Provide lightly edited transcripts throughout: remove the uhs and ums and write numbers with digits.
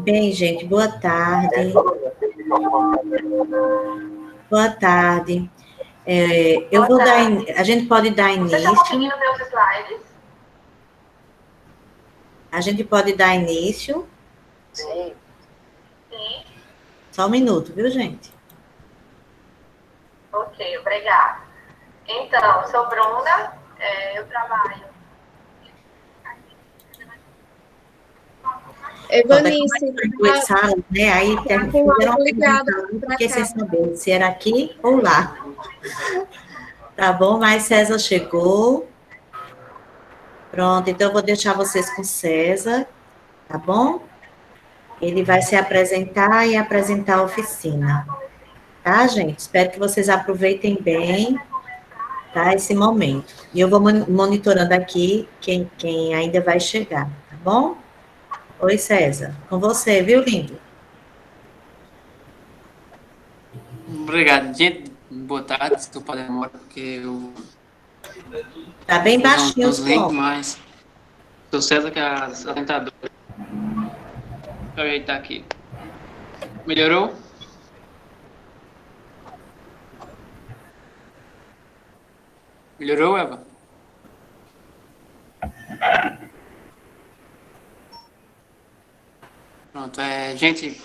Bem, gente, boa tarde. Boa tarde. Eu vou dar. A gente pode dar início. Você está conseguindo ver os slides? A gente pode dar início? Sim. Sim. Só um minuto, viu, gente? Ok, obrigada. Então, sou Bruna, eu trabalho. Evanice, Começaram, né? Aí fizeram ligado porque sem saber se era aqui ou lá. Tá bom, mas César chegou. Pronto, então eu vou deixar vocês com César, tá bom? Ele vai se apresentar e apresentar a oficina. Tá, gente? Espero que vocês aproveitem bem, tá, esse momento. E eu vou monitorando aqui quem ainda vai chegar, tá bom? Oi, César. Com você, viu, lindo? Obrigado, gente. Boa tarde. Desculpa a demora, porque eu... Tá bem baixinho o som. Mas sou César, que é a apresentadora. Deixa eu ajeitar aqui. Melhorou? Melhorou, Eva? Pronto, gente,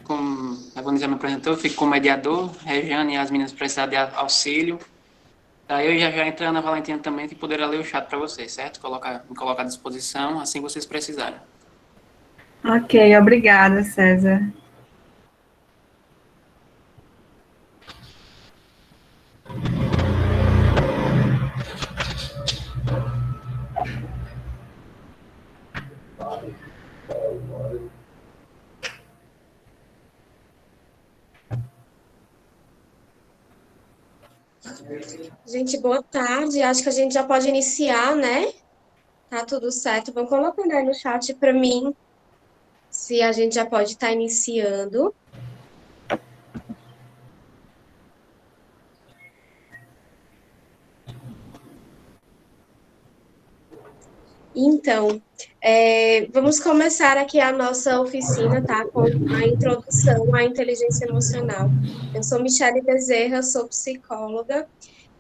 como a Vanessa já me apresentou, eu fico como mediador, Regiane e as meninas precisam de auxílio. Daí eu já entrando a Valentina também, que poderá ler o chat para vocês, certo? Me colocar à disposição, assim que vocês precisarem. Ok, obrigada, César. gente, boa tarde. Acho que a gente já pode iniciar, né? Tá tudo certo. Vão colocando aí no chat para mim se a gente já pode estar iniciando. Então, vamos começar aqui a nossa oficina, tá? Com a introdução à inteligência emocional. Eu sou Michele Bezerra, sou psicóloga,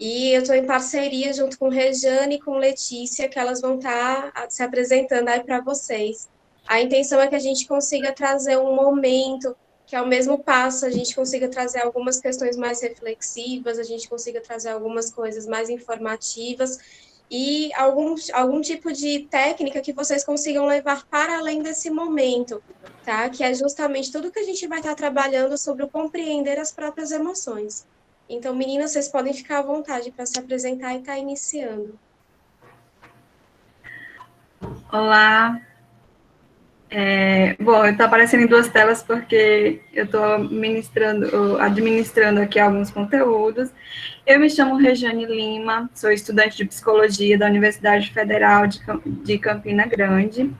e eu estou em parceria junto com Rejane e com Letícia, que elas vão estar se apresentando aí para vocês. A intenção é que a gente consiga trazer um momento que, ao mesmo passo, a gente consiga trazer algumas questões mais reflexivas, a gente consiga trazer algumas coisas mais informativas, e algum tipo de técnica que vocês consigam levar para além desse momento, tá? Que é justamente tudo que a gente vai estar trabalhando sobre o compreender as próprias emoções. Então, meninas, vocês podem ficar à vontade para se apresentar e estar iniciando. Olá. Bom, eu estou aparecendo em duas telas porque eu estou administrando aqui alguns conteúdos. Eu me chamo Rejane Lima, sou estudante de psicologia da Universidade Federal de Campina Grande.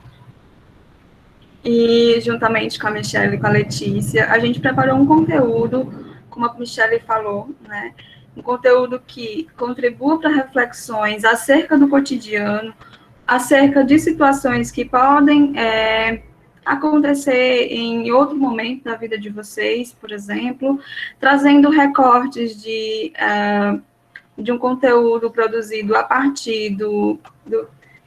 E, juntamente com a Michelle e com a Letícia, a gente preparou um conteúdo, como a Michelle falou, né? Um conteúdo que contribua para reflexões acerca do cotidiano, acerca de situações que podem acontecer em outro momento da vida de vocês, por exemplo, trazendo recortes de um conteúdo produzido a partir do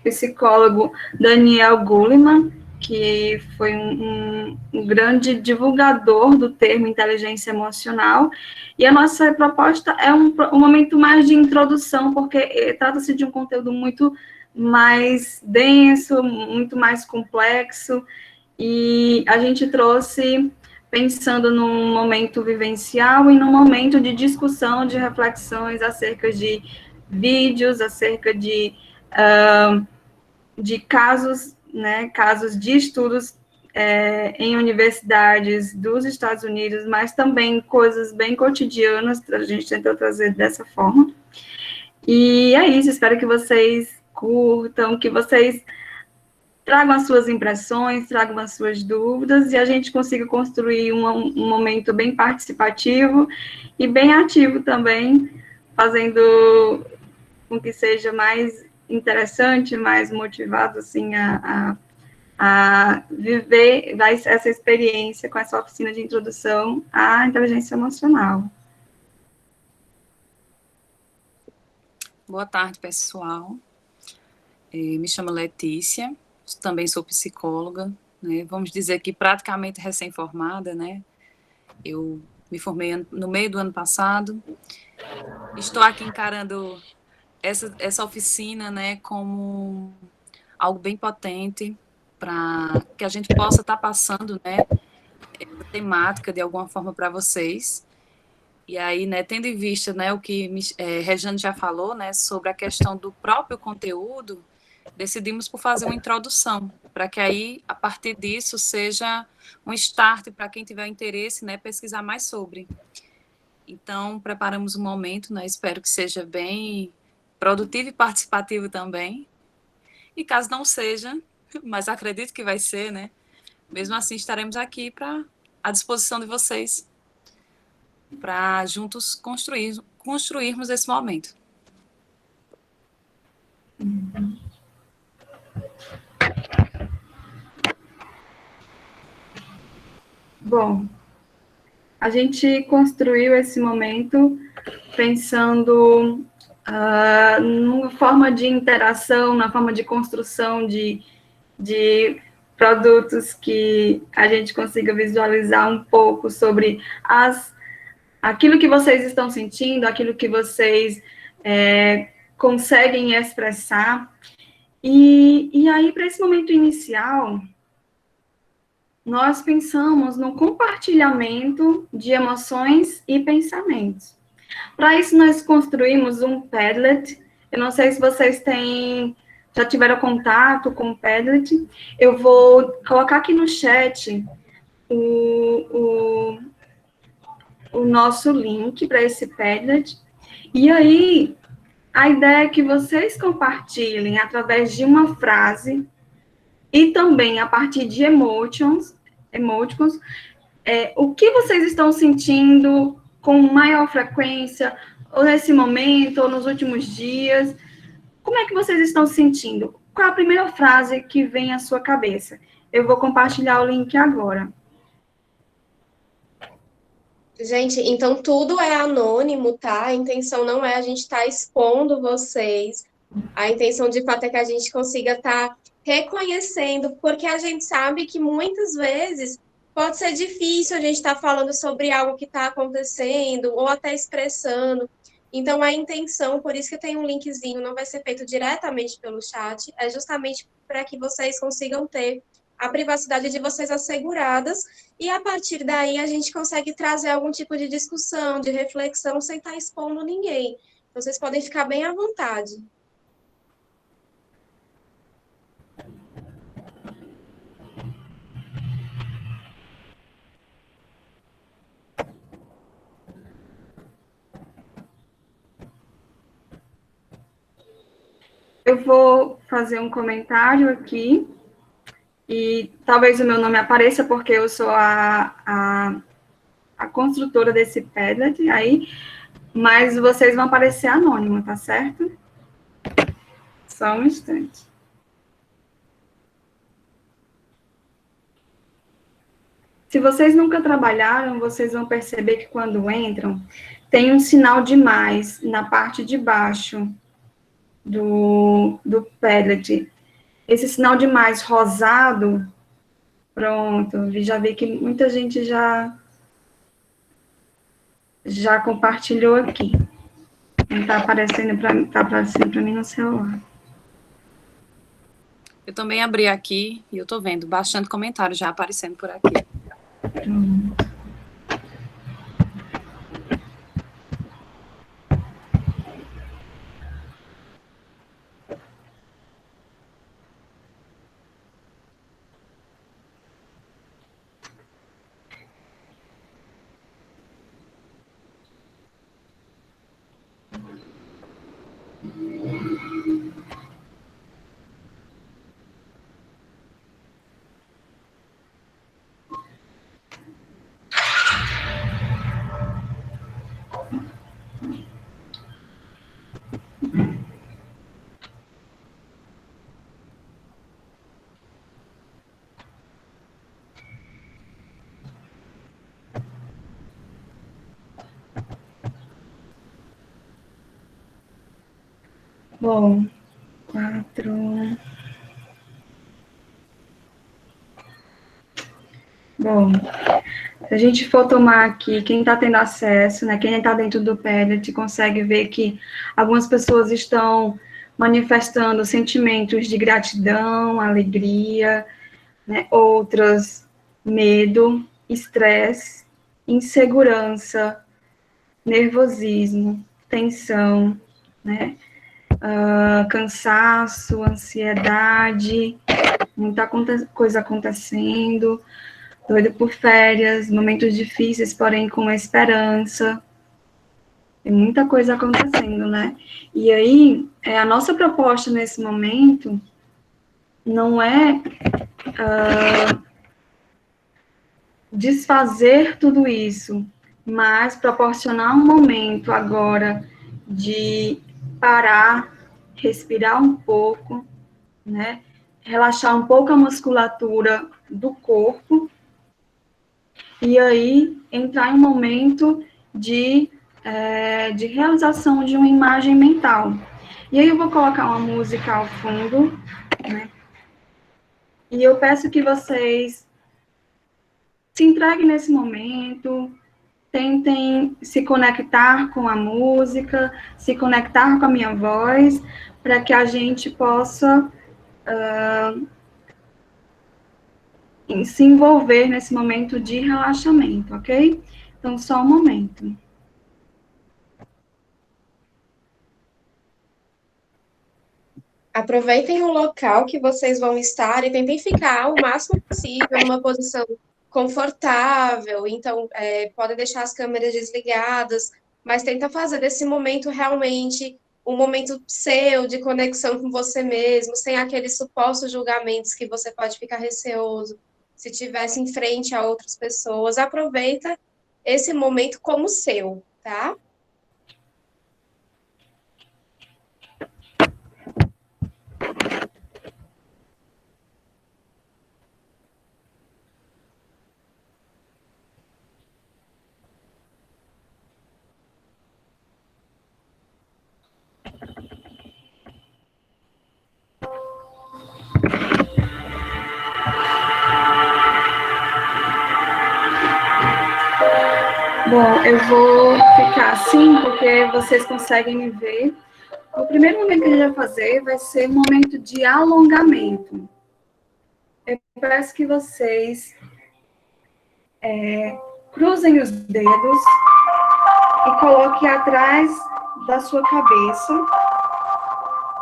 psicólogo Daniel Goleman, que foi um grande divulgador do termo inteligência emocional, e a nossa proposta é um momento mais de introdução, porque trata-se de um conteúdo muito mais denso, muito mais complexo, e a gente trouxe pensando num momento vivencial e num momento de discussão, de reflexões acerca de vídeos, acerca de casos, né, casos de estudos em universidades dos Estados Unidos, mas também coisas bem cotidianas, a gente tentou trazer dessa forma. E é isso, espero que vocês curtam, que vocês tragam as suas impressões, tragam as suas dúvidas, e a gente consiga construir um momento bem participativo e bem ativo também, fazendo com que seja mais interessante, mais motivado, assim, a viver essa experiência com essa oficina de introdução à inteligência emocional. Boa tarde, pessoal. Me chamo Letícia, também sou psicóloga, né? Vamos dizer que praticamente recém-formada, né? Eu me formei no meio do ano passado. Estou aqui encarando essa oficina, né, como algo bem potente para que a gente possa estar passando, né, essa temática de alguma forma para vocês. E aí, né, tendo em vista, né, o que Rejane já falou, né, sobre a questão do próprio conteúdo, decidimos por fazer uma introdução, para que aí, a partir disso, seja um start para quem tiver interesse, né, pesquisar mais sobre. Então, preparamos um momento, né, espero que seja bem produtivo e participativo também. E caso não seja, mas acredito que vai ser, né, mesmo assim estaremos aqui à disposição de vocês, para juntos construirmos esse momento. Bom, a gente construiu esse momento pensando numa forma de interação, na forma de construção de produtos que a gente consiga visualizar um pouco sobre aquilo que vocês estão sentindo, aquilo que vocês conseguem expressar. E aí, para esse momento inicial, nós pensamos no compartilhamento de emoções e pensamentos. Para isso, nós construímos um Padlet. Eu não sei se vocês já tiveram contato com o Padlet. Eu vou colocar aqui no chat o nosso link para esse Padlet. E aí, a ideia é que vocês compartilhem através de uma frase e também a partir de emoticons, o que vocês estão sentindo com maior frequência, ou nesse momento, ou nos últimos dias. Como é que vocês estão sentindo? Qual a primeira frase que vem à sua cabeça? Eu vou compartilhar o link agora. Gente, então tudo é anônimo, tá? A intenção não é a gente estar expondo vocês. A intenção, de fato, é que a gente consiga estar reconhecendo, porque a gente sabe que muitas vezes pode ser difícil a gente estar falando sobre algo que está acontecendo, ou até expressando. Então, a intenção, por isso que tem um linkzinho, não vai ser feito diretamente pelo chat, é justamente para que vocês consigam ter a privacidade de vocês asseguradas, e a partir daí a gente consegue trazer algum tipo de discussão, de reflexão, sem estar expondo ninguém. Então, vocês podem ficar bem à vontade. Eu vou fazer um comentário aqui, e talvez o meu nome apareça, porque eu sou a construtora desse Padlet aí, mas vocês vão aparecer anônimo, tá certo? Só um instante. Se vocês nunca trabalharam, vocês vão perceber que quando entram, tem um sinal de mais na parte de baixo do Padlet. Esse sinal de mais rosado, pronto, já vi que muita gente já compartilhou aqui. Está aparecendo para mim no celular. Eu também abri aqui e eu estou vendo bastante comentário já aparecendo por aqui. Pronto. Bom, 4. Bom, se a gente for tomar aqui, quem está tendo acesso, né, quem está dentro do Pellet, consegue ver que algumas pessoas estão manifestando sentimentos de gratidão, alegria, né, outras medo, estresse, insegurança, nervosismo, tensão, né, cansaço, ansiedade, muita coisa acontecendo, doido por férias, momentos difíceis, porém com esperança. Tem muita coisa acontecendo, né? E aí, a nossa proposta nesse momento não é desfazer tudo isso, mas proporcionar um momento agora de parar, respirar um pouco, né? Relaxar um pouco a musculatura do corpo e aí entrar em um momento de realização de uma imagem mental. E aí eu vou colocar uma música ao fundo, né? E eu peço que vocês se entreguem nesse momento, tentem se conectar com a música, se conectar com a minha voz, para que a gente possa se envolver nesse momento de relaxamento, ok? Então, só um momento. Aproveitem o local que vocês vão estar e tentem ficar o máximo possível numa posição confortável. Então, podem deixar as câmeras desligadas, mas tenta fazer desse momento realmente um momento seu de conexão com você mesmo, sem aqueles supostos julgamentos que você pode ficar receoso se tivesse em frente a outras pessoas. Aproveita esse momento como seu, tá? Bom, eu vou ficar assim, porque vocês conseguem me ver. O primeiro momento que a gente vai fazer vai ser um momento de alongamento. Eu peço que vocês cruzem os dedos e coloquem atrás da sua cabeça,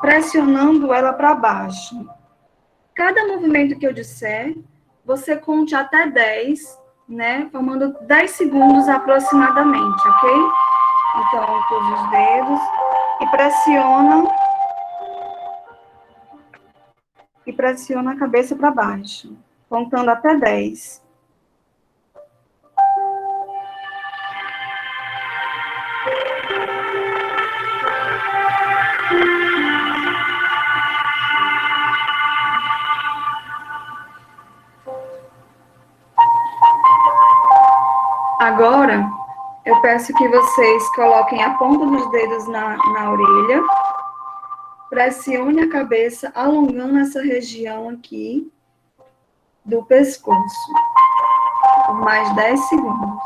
pressionando ela para baixo. Cada movimento que eu disser, você conte até 10, né? Formando 10 segundos aproximadamente, ok? Então, cruza os dedos e pressiona a cabeça para baixo, contando até 10. Agora, eu peço que vocês coloquem a ponta dos dedos na orelha, pressione a cabeça, alongando essa região aqui do pescoço, por mais 10 segundos.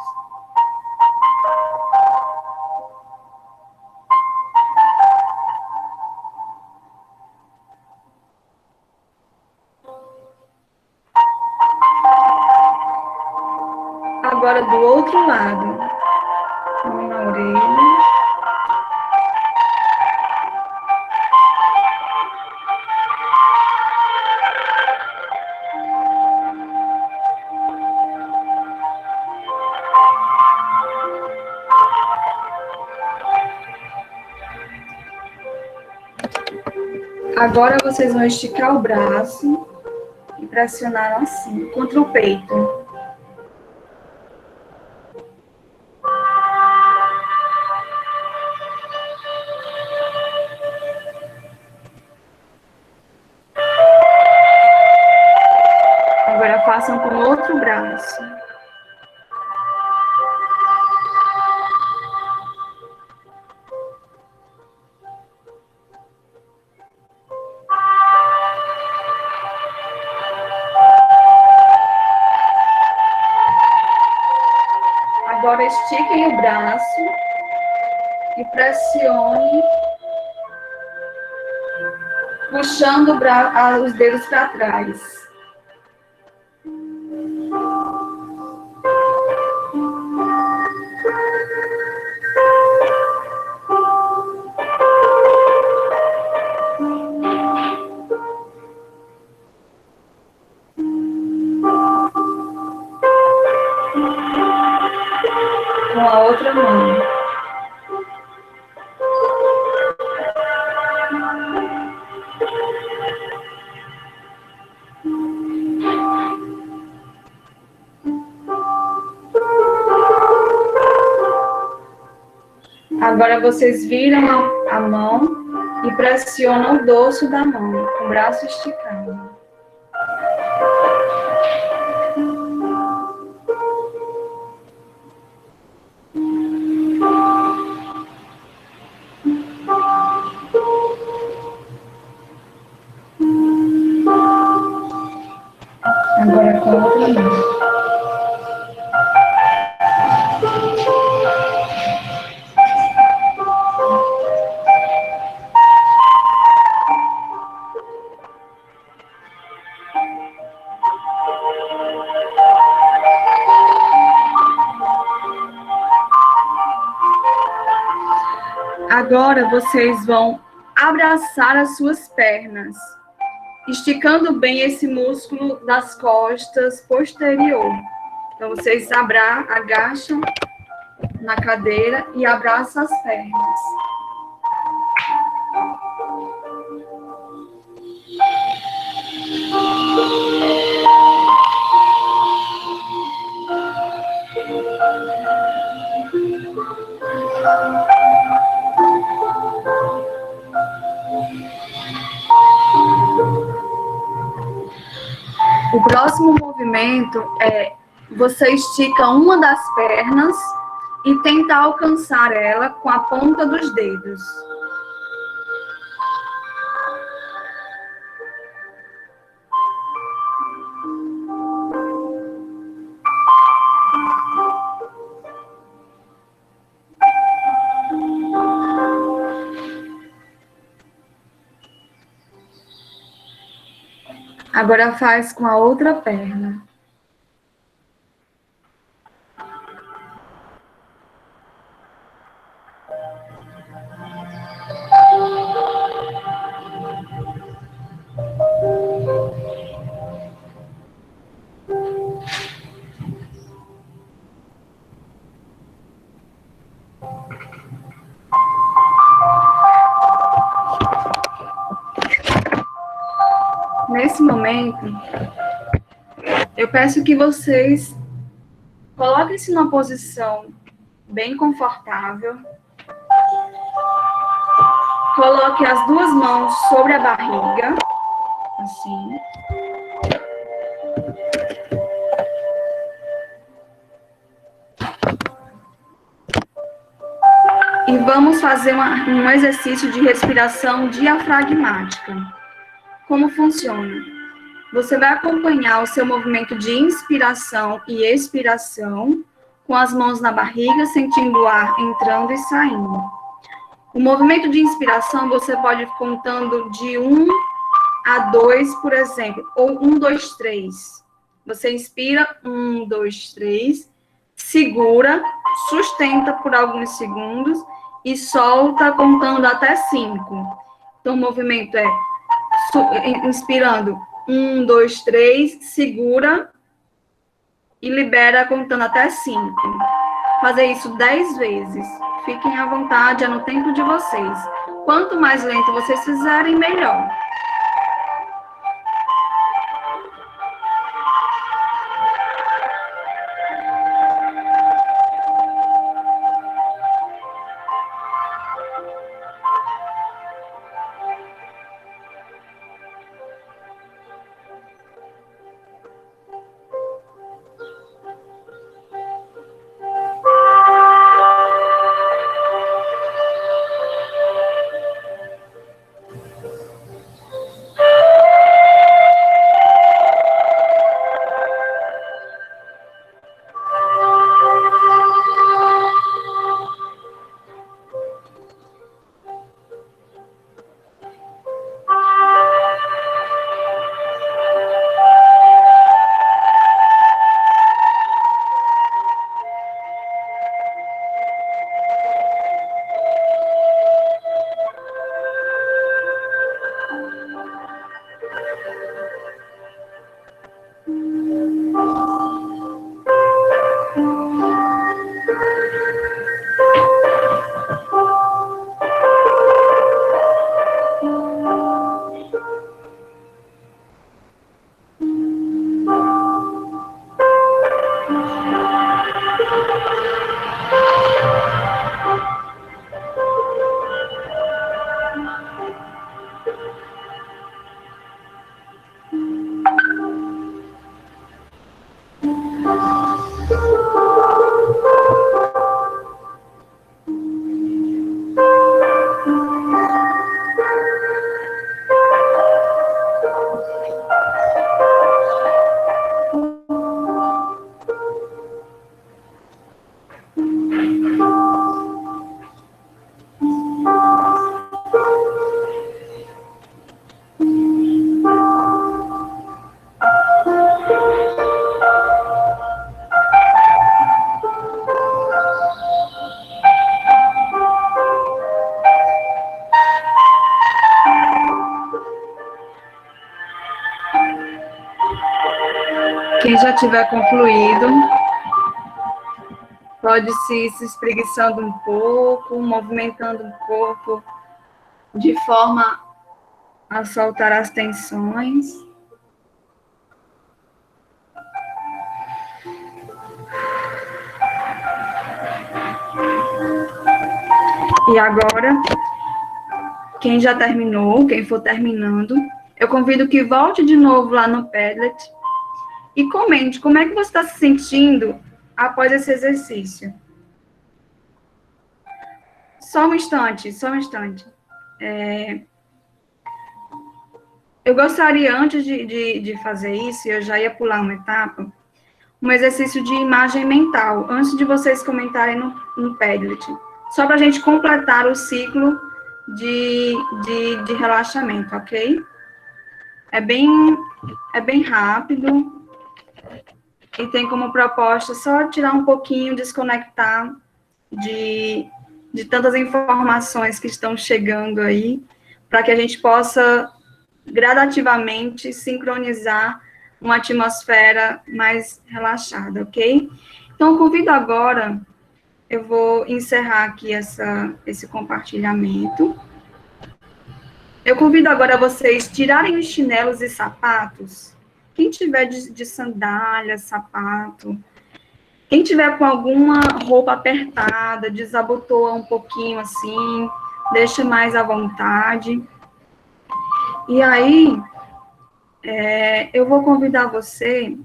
Agora, do outro lado, mão na orelha. Agora vocês vão esticar o braço e pressionar assim, contra o peito. Agora façam com o outro braço. Agora estiquem o braço e pressione, puxando os dedos para trás. Com a outra mão. Agora vocês viram a mão e pressionam o dorso da mão, com o braço esticado. Agora com a outra mão. Agora vocês vão abraçar as suas pernas, esticando bem esse músculo das costas posterior. Então, vocês agacham na cadeira e abraçam as pernas. O próximo movimento é você estica uma das pernas e tenta alcançar ela com a ponta dos dedos. Agora faz com a outra perna. Nesse momento, eu peço que vocês coloquem-se numa posição bem confortável. Coloque as duas mãos sobre a barriga, assim. E vamos fazer um exercício de respiração diafragmática. Como funciona? Você vai acompanhar o seu movimento de inspiração e expiração com as mãos na barriga, sentindo o ar entrando e saindo. O movimento de inspiração você pode ir contando de 1 a 2, por exemplo, ou 1, 2, 3. Você inspira, 1, 2, 3, segura, sustenta por alguns segundos e solta contando até 5. Então, o movimento é inspirando 1, 2, 3, segura e libera contando até 5. Fazer isso 10 vezes. Fiquem à vontade, é no tempo de vocês. Quanto mais lento vocês fizerem, melhor. já tiver concluído, pode se espreguiçando um pouco, movimentando o corpo de forma a soltar as tensões. E agora, quem já terminou, quem for terminando, eu convido que volte de novo lá no Padlet e comente como é que você está se sentindo após esse exercício. Só um instante, só um instante. Eu gostaria, antes de fazer isso, eu já ia pular uma etapa, um exercício de imagem mental, antes de vocês comentarem no Padlet, só para a gente completar o ciclo de relaxamento, ok? É bem rápido e tem como proposta só tirar um pouquinho, desconectar de tantas informações que estão chegando aí, para que a gente possa gradativamente sincronizar uma atmosfera mais relaxada, ok? Então, convido agora, eu vou encerrar aqui esse compartilhamento. Eu convido agora vocês tirarem os chinelos e sapatos. Quem tiver de sandália, sapato, quem tiver com alguma roupa apertada, desabotoa um pouquinho assim, deixa mais à vontade. E aí, eu vou convidar você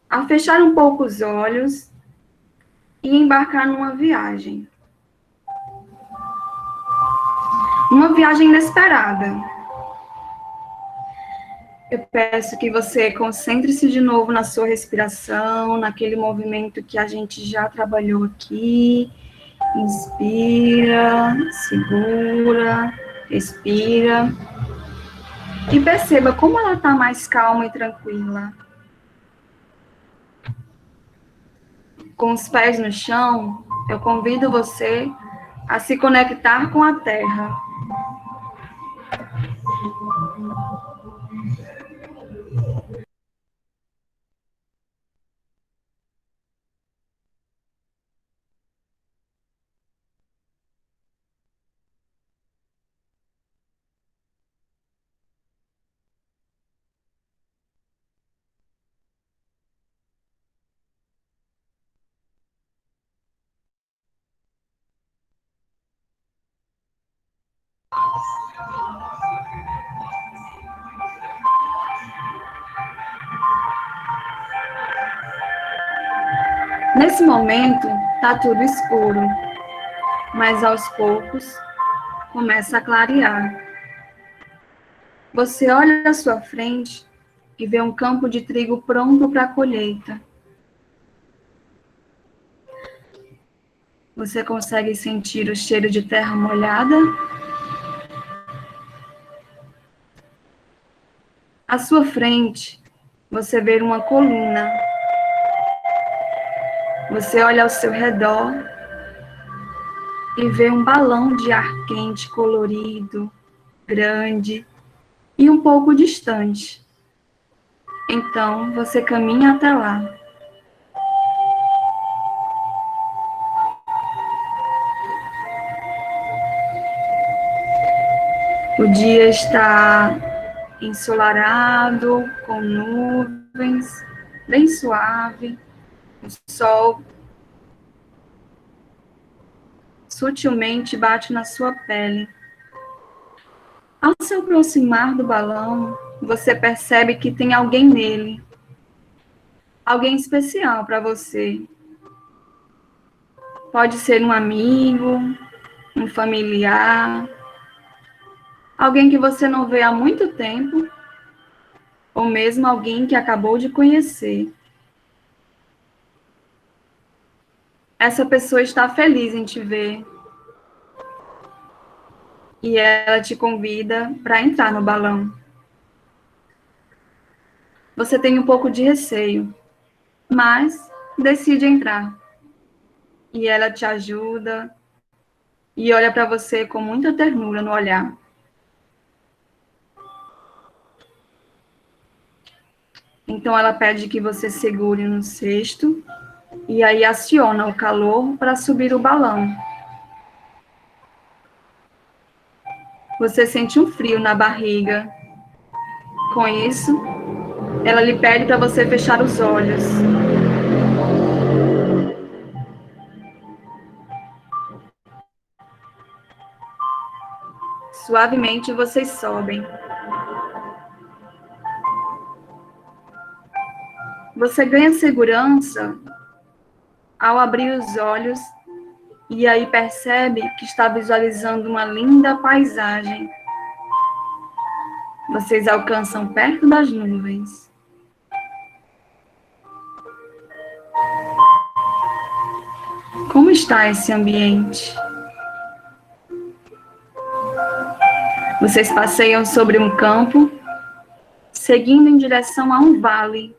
a fechar um pouco os olhos e embarcar numa viagem. Uma viagem inesperada. Eu peço que você concentre-se de novo na sua respiração, naquele movimento que a gente já trabalhou aqui. Inspira, segura, respira. E perceba como ela está mais calma e tranquila. Com os pés no chão, eu convido você a se conectar com a terra. Nesse momento, está tudo escuro, mas aos poucos começa a clarear. Você olha à sua frente e vê um campo de trigo pronto para a colheita. Você consegue sentir o cheiro de terra molhada? À sua frente, você vê uma coluna. Você olha ao seu redor e vê um balão de ar quente colorido, grande e um pouco distante. Então, você caminha até lá. O dia está ensolarado, com nuvens, bem suave. O sol sutilmente bate na sua pele. Ao se aproximar do balão, você percebe que tem alguém nele. Alguém especial para você. Pode ser um amigo, um familiar, alguém que você não vê há muito tempo, ou mesmo alguém que acabou de conhecer. Essa pessoa está feliz em te ver. E ela te convida para entrar no balão. Você tem um pouco de receio, mas decide entrar. E ela te ajuda e olha para você com muita ternura no olhar. Então, ela pede que você segure no cesto e aí aciona o calor para subir o balão. Você sente um frio na barriga. Com isso, ela lhe pede para você fechar os olhos. Suavemente vocês sobem. Você ganha segurança ao abrir os olhos e aí percebe que está visualizando uma linda paisagem. Vocês alcançam perto das nuvens. Como está esse ambiente? Vocês passeiam sobre um campo, seguindo em direção a um vale.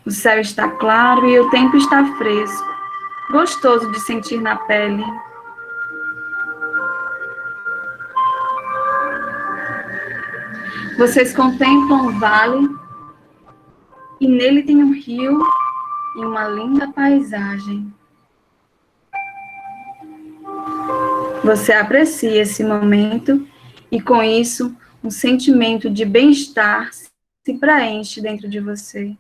O céu está claro e o tempo está fresco, gostoso de sentir na pele. Vocês contemplam o vale e nele tem um rio e uma linda paisagem. Você aprecia esse momento e, com isso, um sentimento de bem-estar se preenche dentro de você.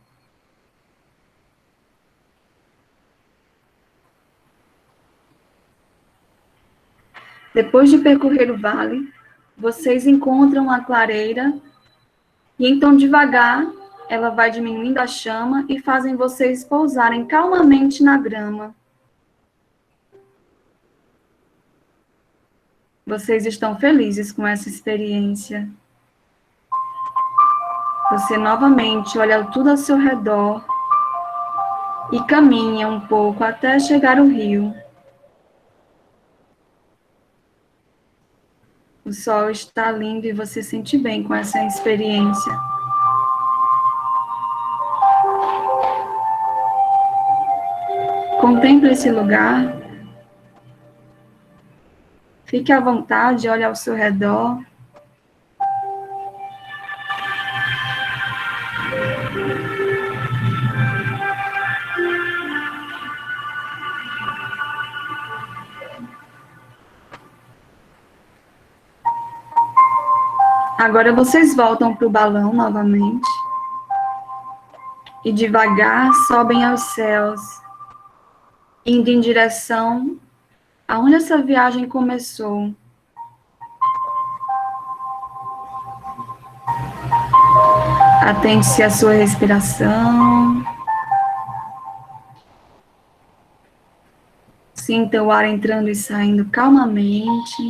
Depois de percorrer o vale, vocês encontram a clareira e, então, devagar, ela vai diminuindo a chama e fazem vocês pousarem calmamente na grama. Vocês estão felizes com essa experiência. Você novamente olha tudo ao seu redor e caminha um pouco até chegar ao rio. O sol está lindo e você se sente bem com essa experiência. Contemple esse lugar. Fique à vontade, olhe ao seu redor. Agora vocês voltam para o balão novamente. E devagar sobem aos céus, indo em direção aonde essa viagem começou. Atente-se à sua respiração. Sinta o ar entrando e saindo calmamente.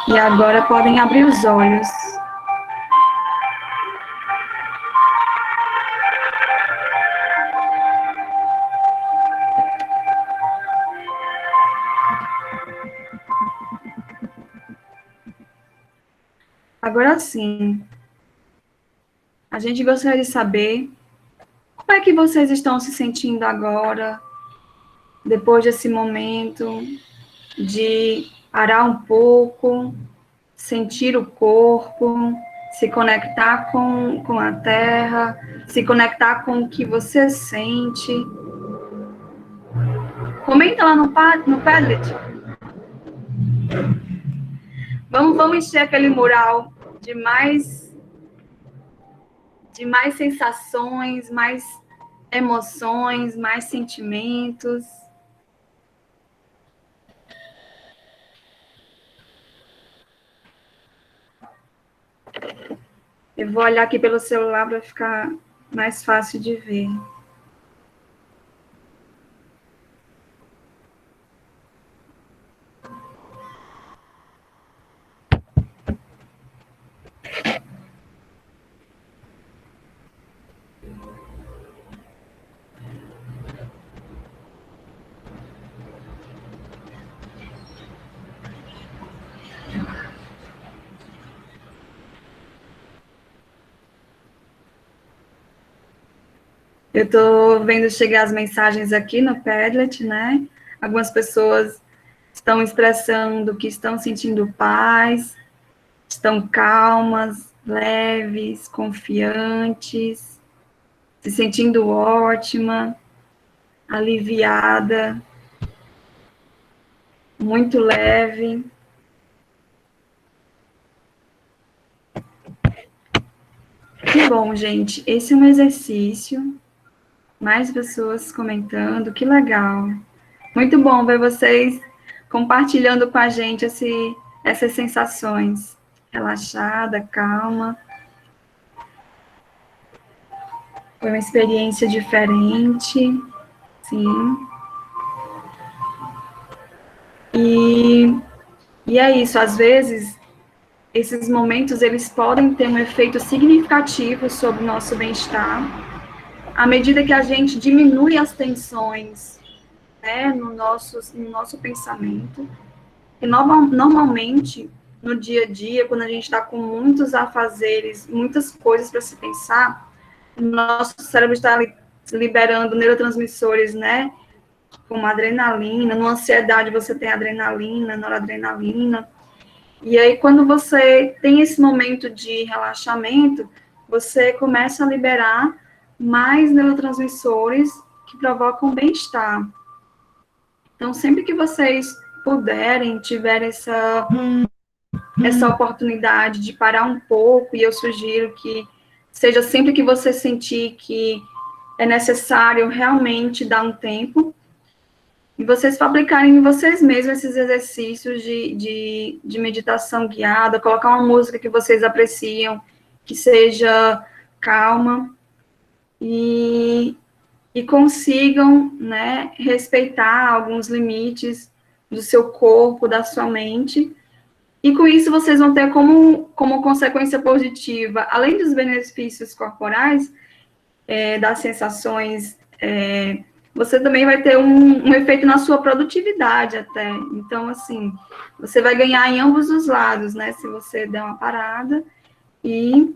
E agora podem abrir os olhos. Agora sim, a gente gostaria de saber como é que vocês estão se sentindo agora, depois desse momento de parar um pouco, sentir o corpo, se conectar com a terra, se conectar com o que você sente. Comenta lá no Padlet. Vamos encher aquele mural de mais sensações, mais emoções, mais sentimentos. Eu vou olhar aqui pelo celular para ficar mais fácil de ver. Eu estou vendo chegar as mensagens aqui no Padlet, né? Algumas pessoas estão expressando que estão sentindo paz, estão calmas, leves, confiantes, se sentindo ótima, aliviada, muito leve. Que bom, gente. Esse é um exercício. Mais pessoas comentando, que legal. Muito bom ver vocês compartilhando com a gente essas sensações. Relaxada, calma. Foi uma experiência diferente, sim. E é isso, às vezes, esses momentos, eles podem ter um efeito significativo sobre o nosso bem-estar, à medida que a gente diminui as tensões, né, no nosso pensamento. E normalmente, no dia a dia, quando a gente está com muitos afazeres, muitas coisas para se pensar, o nosso cérebro está liberando neurotransmissores, né, como adrenalina. Na ansiedade, você tem adrenalina, noradrenalina. E aí, quando você tem esse momento de relaxamento, você começa a liberar mais neurotransmissores que provocam bem-estar. Então, sempre que vocês puderem, tiverem essa oportunidade de parar um pouco, e eu sugiro que seja sempre que você sentir que é necessário realmente dar um tempo, e vocês fabricarem em vocês mesmos esses exercícios de meditação guiada, colocar uma música que vocês apreciam, que seja calma, e consigam, né, respeitar alguns limites do seu corpo, da sua mente, e com isso vocês vão ter como consequência positiva, além dos benefícios corporais, das sensações, você também vai ter um efeito na sua produtividade até. Então, assim, você vai ganhar em ambos os lados, né? Se você der uma parada e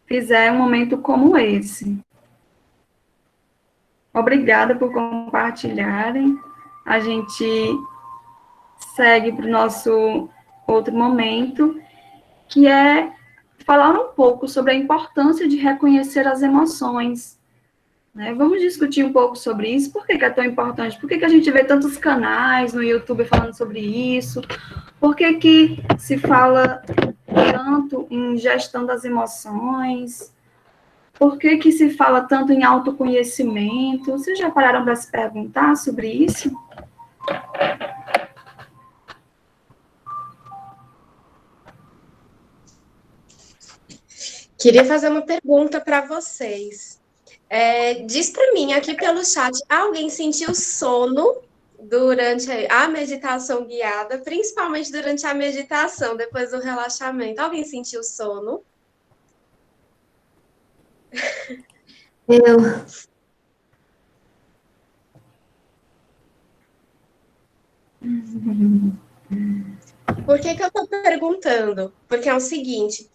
fizer um momento como esse. Obrigada por compartilharem. A gente segue para o nosso outro momento, que é falar um pouco sobre a importância de reconhecer as emoções. Né? Vamos discutir um pouco sobre isso. Por que é tão importante? Por que a gente vê tantos canais no YouTube falando sobre isso? Por que se fala tanto em gestão das emoções? Por que se fala tanto em autoconhecimento? Vocês já pararam para se perguntar sobre isso? Queria fazer uma pergunta para vocês. Diz para mim aqui pelo chat, alguém sentiu sono durante a meditação guiada, principalmente durante a meditação, depois do relaxamento? Alguém sentiu sono? Eu. Por que eu estou perguntando? Porque é o seguinte,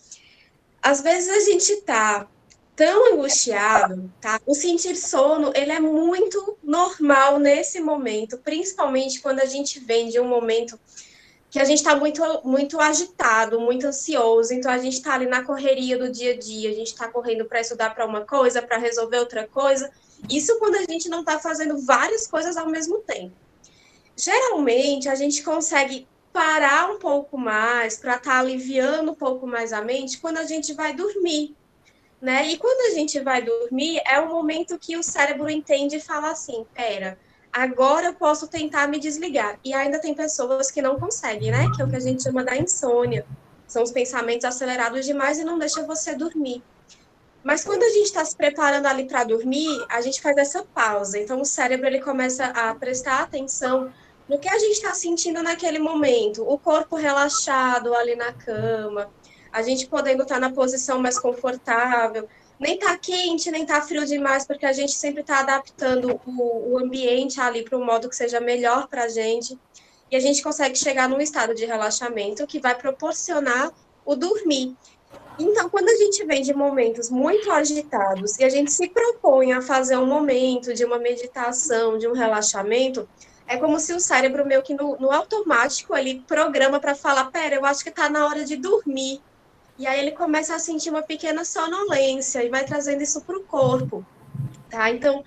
às vezes a gente está tão angustiado, tá? O sentir sono, ele é muito normal nesse momento, principalmente quando a gente vem de um momento que a gente está muito, muito agitado, muito ansioso, então a gente está ali na correria do dia a dia, a gente está correndo para estudar para uma coisa, para resolver outra coisa, isso quando a gente não está fazendo várias coisas ao mesmo tempo. Geralmente, a gente consegue parar um pouco mais, para estar aliviando um pouco mais a mente, quando a gente vai dormir, né? E quando a gente vai dormir, é o momento que o cérebro entende e fala assim, pera, agora eu posso tentar me desligar. E ainda tem pessoas que não conseguem, né? Que é o que a gente chama da insônia. São os pensamentos acelerados demais e não deixa você dormir. Mas quando a gente está se preparando ali para dormir, a gente faz essa pausa. Então, o cérebro ele começa a prestar atenção no que a gente está sentindo naquele momento. O corpo relaxado ali na cama, a gente podendo estar na posição mais confortável. Nem tá quente, nem tá frio demais, porque a gente sempre está adaptando o ambiente ali para um modo que seja melhor para a gente. E a gente consegue chegar num estado de relaxamento que vai proporcionar o dormir. Então, quando a gente vem de momentos muito agitados e a gente se propõe a fazer um momento de uma meditação, de um relaxamento, é como se o cérebro meio que no automático ele programa para falar, pera, eu acho que está na hora de dormir. E aí ele começa a sentir uma pequena sonolência e vai trazendo isso para o corpo, tá? Então,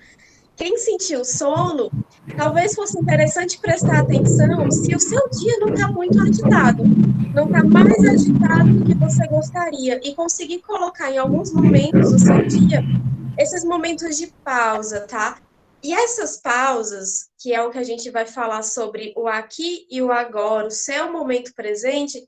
quem sentiu sono, talvez fosse interessante prestar atenção se o seu dia não está muito agitado, não está mais agitado do que você gostaria, e conseguir colocar em alguns momentos do seu dia esses momentos de pausa, tá? E essas pausas, que é o que a gente vai falar sobre o aqui e o agora, o seu momento presente,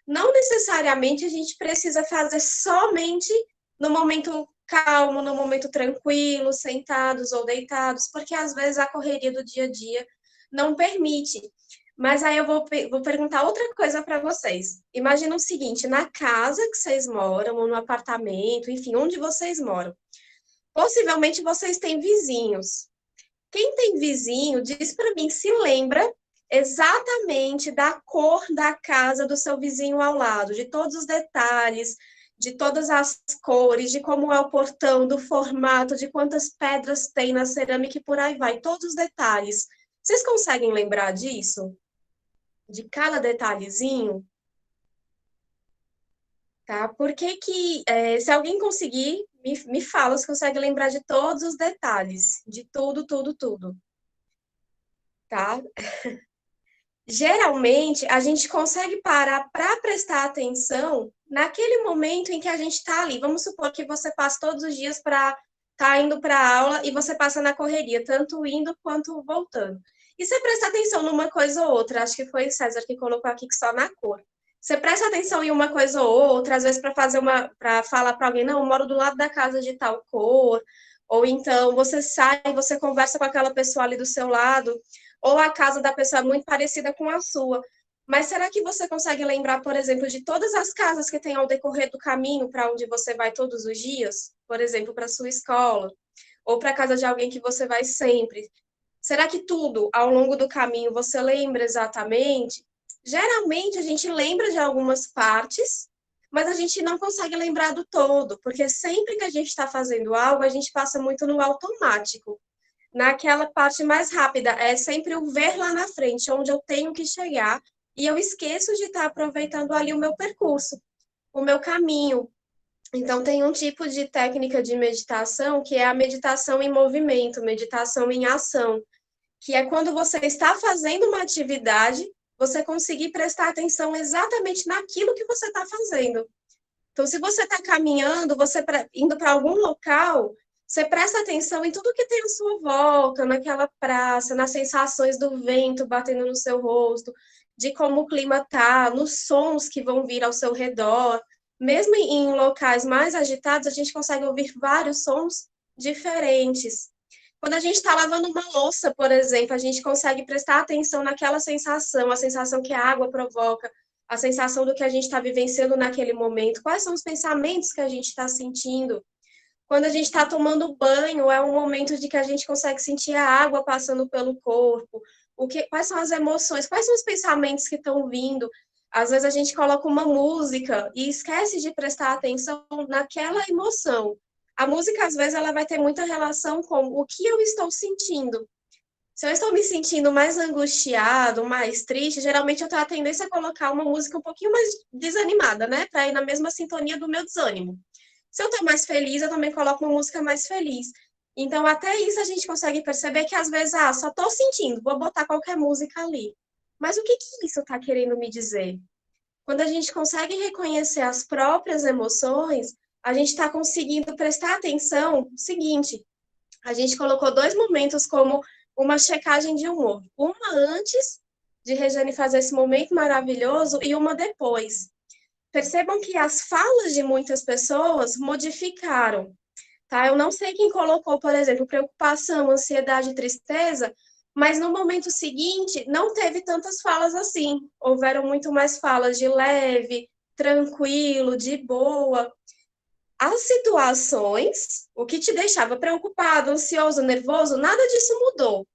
não necessariamente a gente precisa fazer somente no momento calmo, no momento tranquilo, sentados ou deitados, porque às vezes a correria do dia a dia não permite. Mas aí eu vou perguntar outra coisa para vocês. Imagina o seguinte, na casa que vocês moram, ou no apartamento, enfim, onde vocês moram, possivelmente vocês têm vizinhos. Quem tem vizinho, diz para mim se lembra exatamente da cor da casa do seu vizinho ao lado, de todos os detalhes, de todas as cores, de como é o portão, do formato, de quantas pedras tem na cerâmica e por aí vai, todos os detalhes. Vocês conseguem lembrar disso? De cada detalhezinho? Tá? Por que que, se alguém conseguir, me fala se consegue lembrar de todos os detalhes, de tudo, tudo, tudo, tá? Geralmente, a gente consegue parar para prestar atenção naquele momento em que a gente está ali. Vamos supor que você passa todos os dias para tá indo para a aula e você passa na correria, tanto indo quanto voltando. E você presta atenção numa coisa ou outra, acho que foi o César que colocou aqui que só na cor. Você presta atenção em uma coisa ou outra, às vezes para falar para alguém, não, eu moro do lado da casa de tal cor, ou então você sai, você conversa com aquela pessoa ali do seu lado, ou a casa da pessoa é muito parecida com a sua. Mas será que você consegue lembrar, por exemplo, de todas as casas que tem ao decorrer do caminho para onde você vai todos os dias? Por exemplo, para sua escola, ou para a casa de alguém que você vai sempre? Será que tudo ao longo do caminho você lembra exatamente? Geralmente a gente lembra de algumas partes, mas a gente não consegue lembrar do todo, porque sempre que a gente está fazendo algo, a gente passa muito no automático, naquela parte mais rápida. É sempre o ver lá na frente, onde eu tenho que chegar, e eu esqueço de estar aproveitando ali o meu percurso, o meu caminho. Então, tem um tipo de técnica de meditação que é a meditação em movimento, meditação em ação, que é quando você está fazendo uma atividade, você conseguir prestar atenção exatamente naquilo que você está fazendo. Então, se você está caminhando, você indo para algum local, você presta atenção em tudo que tem à sua volta, naquela praça, nas sensações do vento batendo no seu rosto, de como o clima tá, nos sons que vão vir ao seu redor. Mesmo em locais mais agitados, a gente consegue ouvir vários sons diferentes. Quando a gente está lavando uma louça, por exemplo, a gente consegue prestar atenção naquela sensação, a sensação que a água provoca, a sensação do que a gente está vivenciando naquele momento, quais são os pensamentos que a gente está sentindo. Quando a gente está tomando banho, é um momento de que a gente consegue sentir a água passando pelo corpo, quais são as emoções, quais são os pensamentos que estão vindo. Às vezes a gente coloca uma música e esquece de prestar atenção naquela emoção. A música, às vezes, ela vai ter muita relação com o que eu estou sentindo. Se eu estou me sentindo mais angustiado, mais triste, geralmente eu tenho a tendência a colocar uma música um pouquinho mais desanimada, né? Para ir na mesma sintonia do meu desânimo. Se eu estou mais feliz, eu também coloco uma música mais feliz. Então, até isso a gente consegue perceber que às vezes, só estou sentindo, vou botar qualquer música ali. Mas o que que isso está querendo me dizer? Quando a gente consegue reconhecer as próprias emoções, a gente está conseguindo prestar atenção no seguinte, a gente colocou dois momentos como uma checagem de humor. Uma antes de Regiane fazer esse momento maravilhoso e uma depois. Percebam que as falas de muitas pessoas modificaram, tá? Eu não sei quem colocou, por exemplo, preocupação, ansiedade, tristeza, mas no momento seguinte não teve tantas falas assim. Houveram muito mais falas de leve, tranquilo, de boa. As situações, o que te deixava preocupado, ansioso, nervoso, nada disso mudou.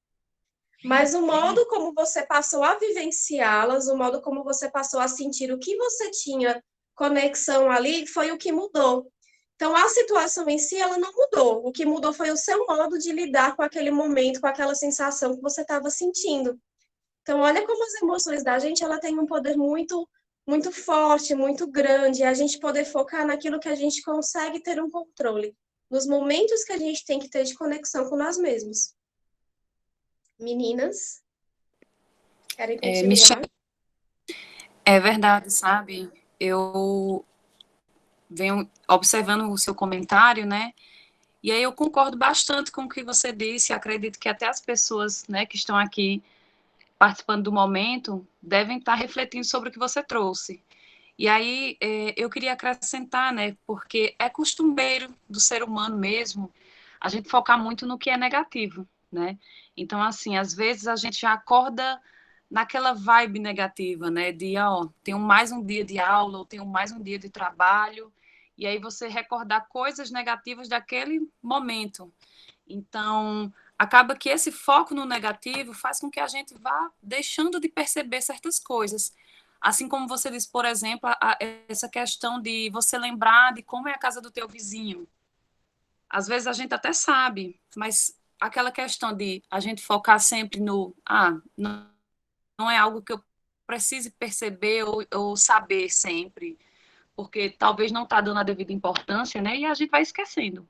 Mas o modo como você passou a vivenciá-las, o modo como você passou a sentir o que você tinha conexão ali foi o que mudou. Então, a situação em si, ela não mudou. O que mudou foi o seu modo de lidar com aquele momento, com aquela sensação que você estava sentindo. Então, olha como as emoções da gente, ela tem um poder muito, muito forte, muito grande, e a gente poder focar naquilo que a gente consegue ter um controle, nos momentos que a gente tem que ter de conexão com nós mesmos. Meninas, querem continuar? Michelle, é verdade, sabe? Eu venho observando o seu comentário, né? E aí eu concordo bastante com o que você disse. Acredito que até as pessoas, né, que estão aqui participando do momento devem estar refletindo sobre o que você trouxe. E aí eu queria acrescentar, né, porque é costumeiro do ser humano mesmo a gente focar muito no que é negativo, né? Então, assim, às vezes a gente já acorda naquela vibe negativa, né, de, ó, tenho mais um dia de aula, ou tenho mais um dia de trabalho, e aí você recordar coisas negativas daquele momento. Então, acaba que esse foco no negativo faz com que a gente vá deixando de perceber certas coisas. Assim como você disse, por exemplo, essa questão de você lembrar de como é a casa do teu vizinho. Às vezes a gente até sabe, mas aquela questão de a gente focar sempre no, não é algo que eu precise perceber ou saber sempre, porque talvez não está dando a devida importância, né? E a gente vai esquecendo.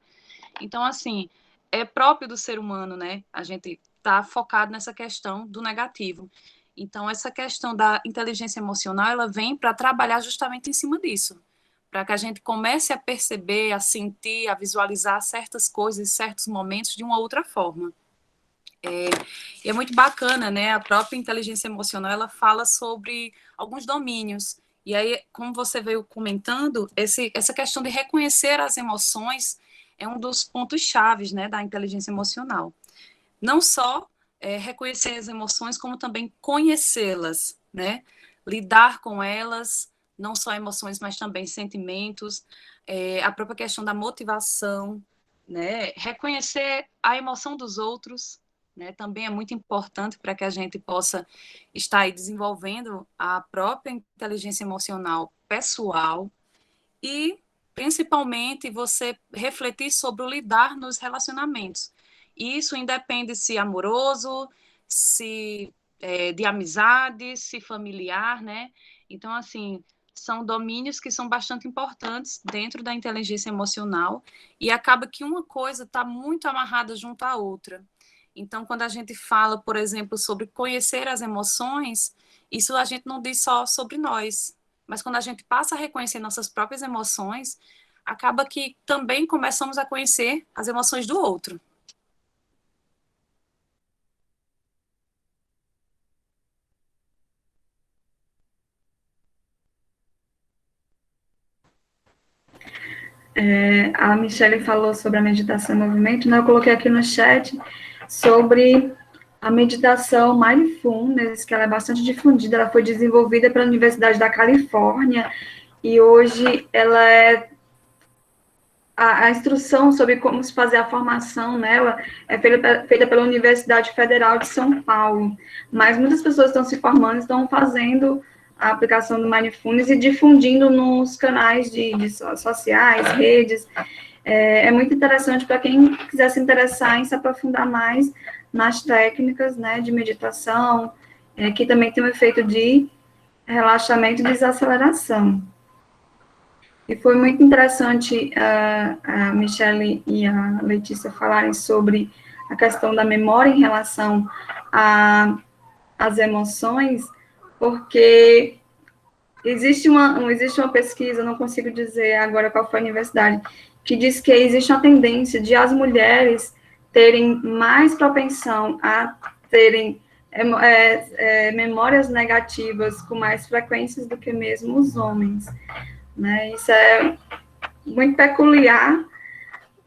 Então, assim, é próprio do ser humano, né? A gente tá focado nessa questão do negativo. Então, essa questão da inteligência emocional, ela vem para trabalhar justamente em cima disso, para que a gente comece a perceber, a sentir, a visualizar certas coisas, certos momentos de uma outra forma. E é muito bacana, né? A própria inteligência emocional, ela fala sobre alguns domínios. E aí, como você veio comentando, essa questão de reconhecer as emoções é um dos pontos chaves, né, da inteligência emocional. Não só reconhecer as emoções, como também conhecê-las, né? Lidar com elas, não só emoções, mas também sentimentos, a própria questão da motivação, né? Reconhecer a emoção dos outros, né? Também é muito importante para que a gente possa estar aí desenvolvendo a própria inteligência emocional pessoal e, principalmente, você refletir sobre o lidar nos relacionamentos. Isso independe se amoroso, se de amizade, se familiar, né? Então, assim, são domínios que são bastante importantes dentro da inteligência emocional e acaba que uma coisa está muito amarrada junto à outra. Então, quando a gente fala, por exemplo, sobre conhecer as emoções, isso a gente não diz só sobre nós, mas quando a gente passa a reconhecer nossas próprias emoções, acaba que também começamos a conhecer as emoções do outro. A Michelle falou sobre a meditação em movimento, né? Eu coloquei aqui no chat sobre a meditação Mindfulness, que ela é bastante difundida, ela foi desenvolvida pela Universidade da Califórnia, e hoje ela é a instrução sobre como se fazer a formação nela é feita pela Universidade Federal de São Paulo, mas muitas pessoas estão se formando, estão fazendo a aplicação do Mindfulness e difundindo nos canais de sociais, redes. É muito interessante para quem quiser se interessar em se aprofundar mais nas técnicas, né, de meditação, que também tem um efeito de relaxamento e desaceleração. E foi muito interessante a Michelle e a Letícia falarem sobre a questão da memória em relação às emoções, porque existe uma pesquisa, não consigo dizer agora qual foi a universidade, que diz que existe uma tendência de as mulheres terem mais propensão a terem memórias negativas com mais frequências do que mesmo os homens. Né? Isso é muito peculiar,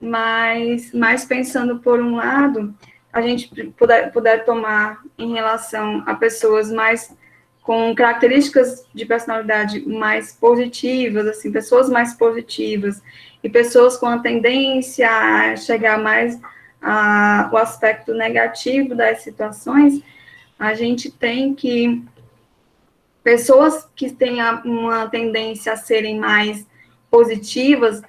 mas pensando por um lado, a gente puder tomar em relação a pessoas mais com características de personalidade mais positivas, assim, pessoas mais positivas e pessoas com a tendência a chegar mais ao aspecto negativo das situações, a gente tem que pessoas que têm uma tendência a serem mais positivas,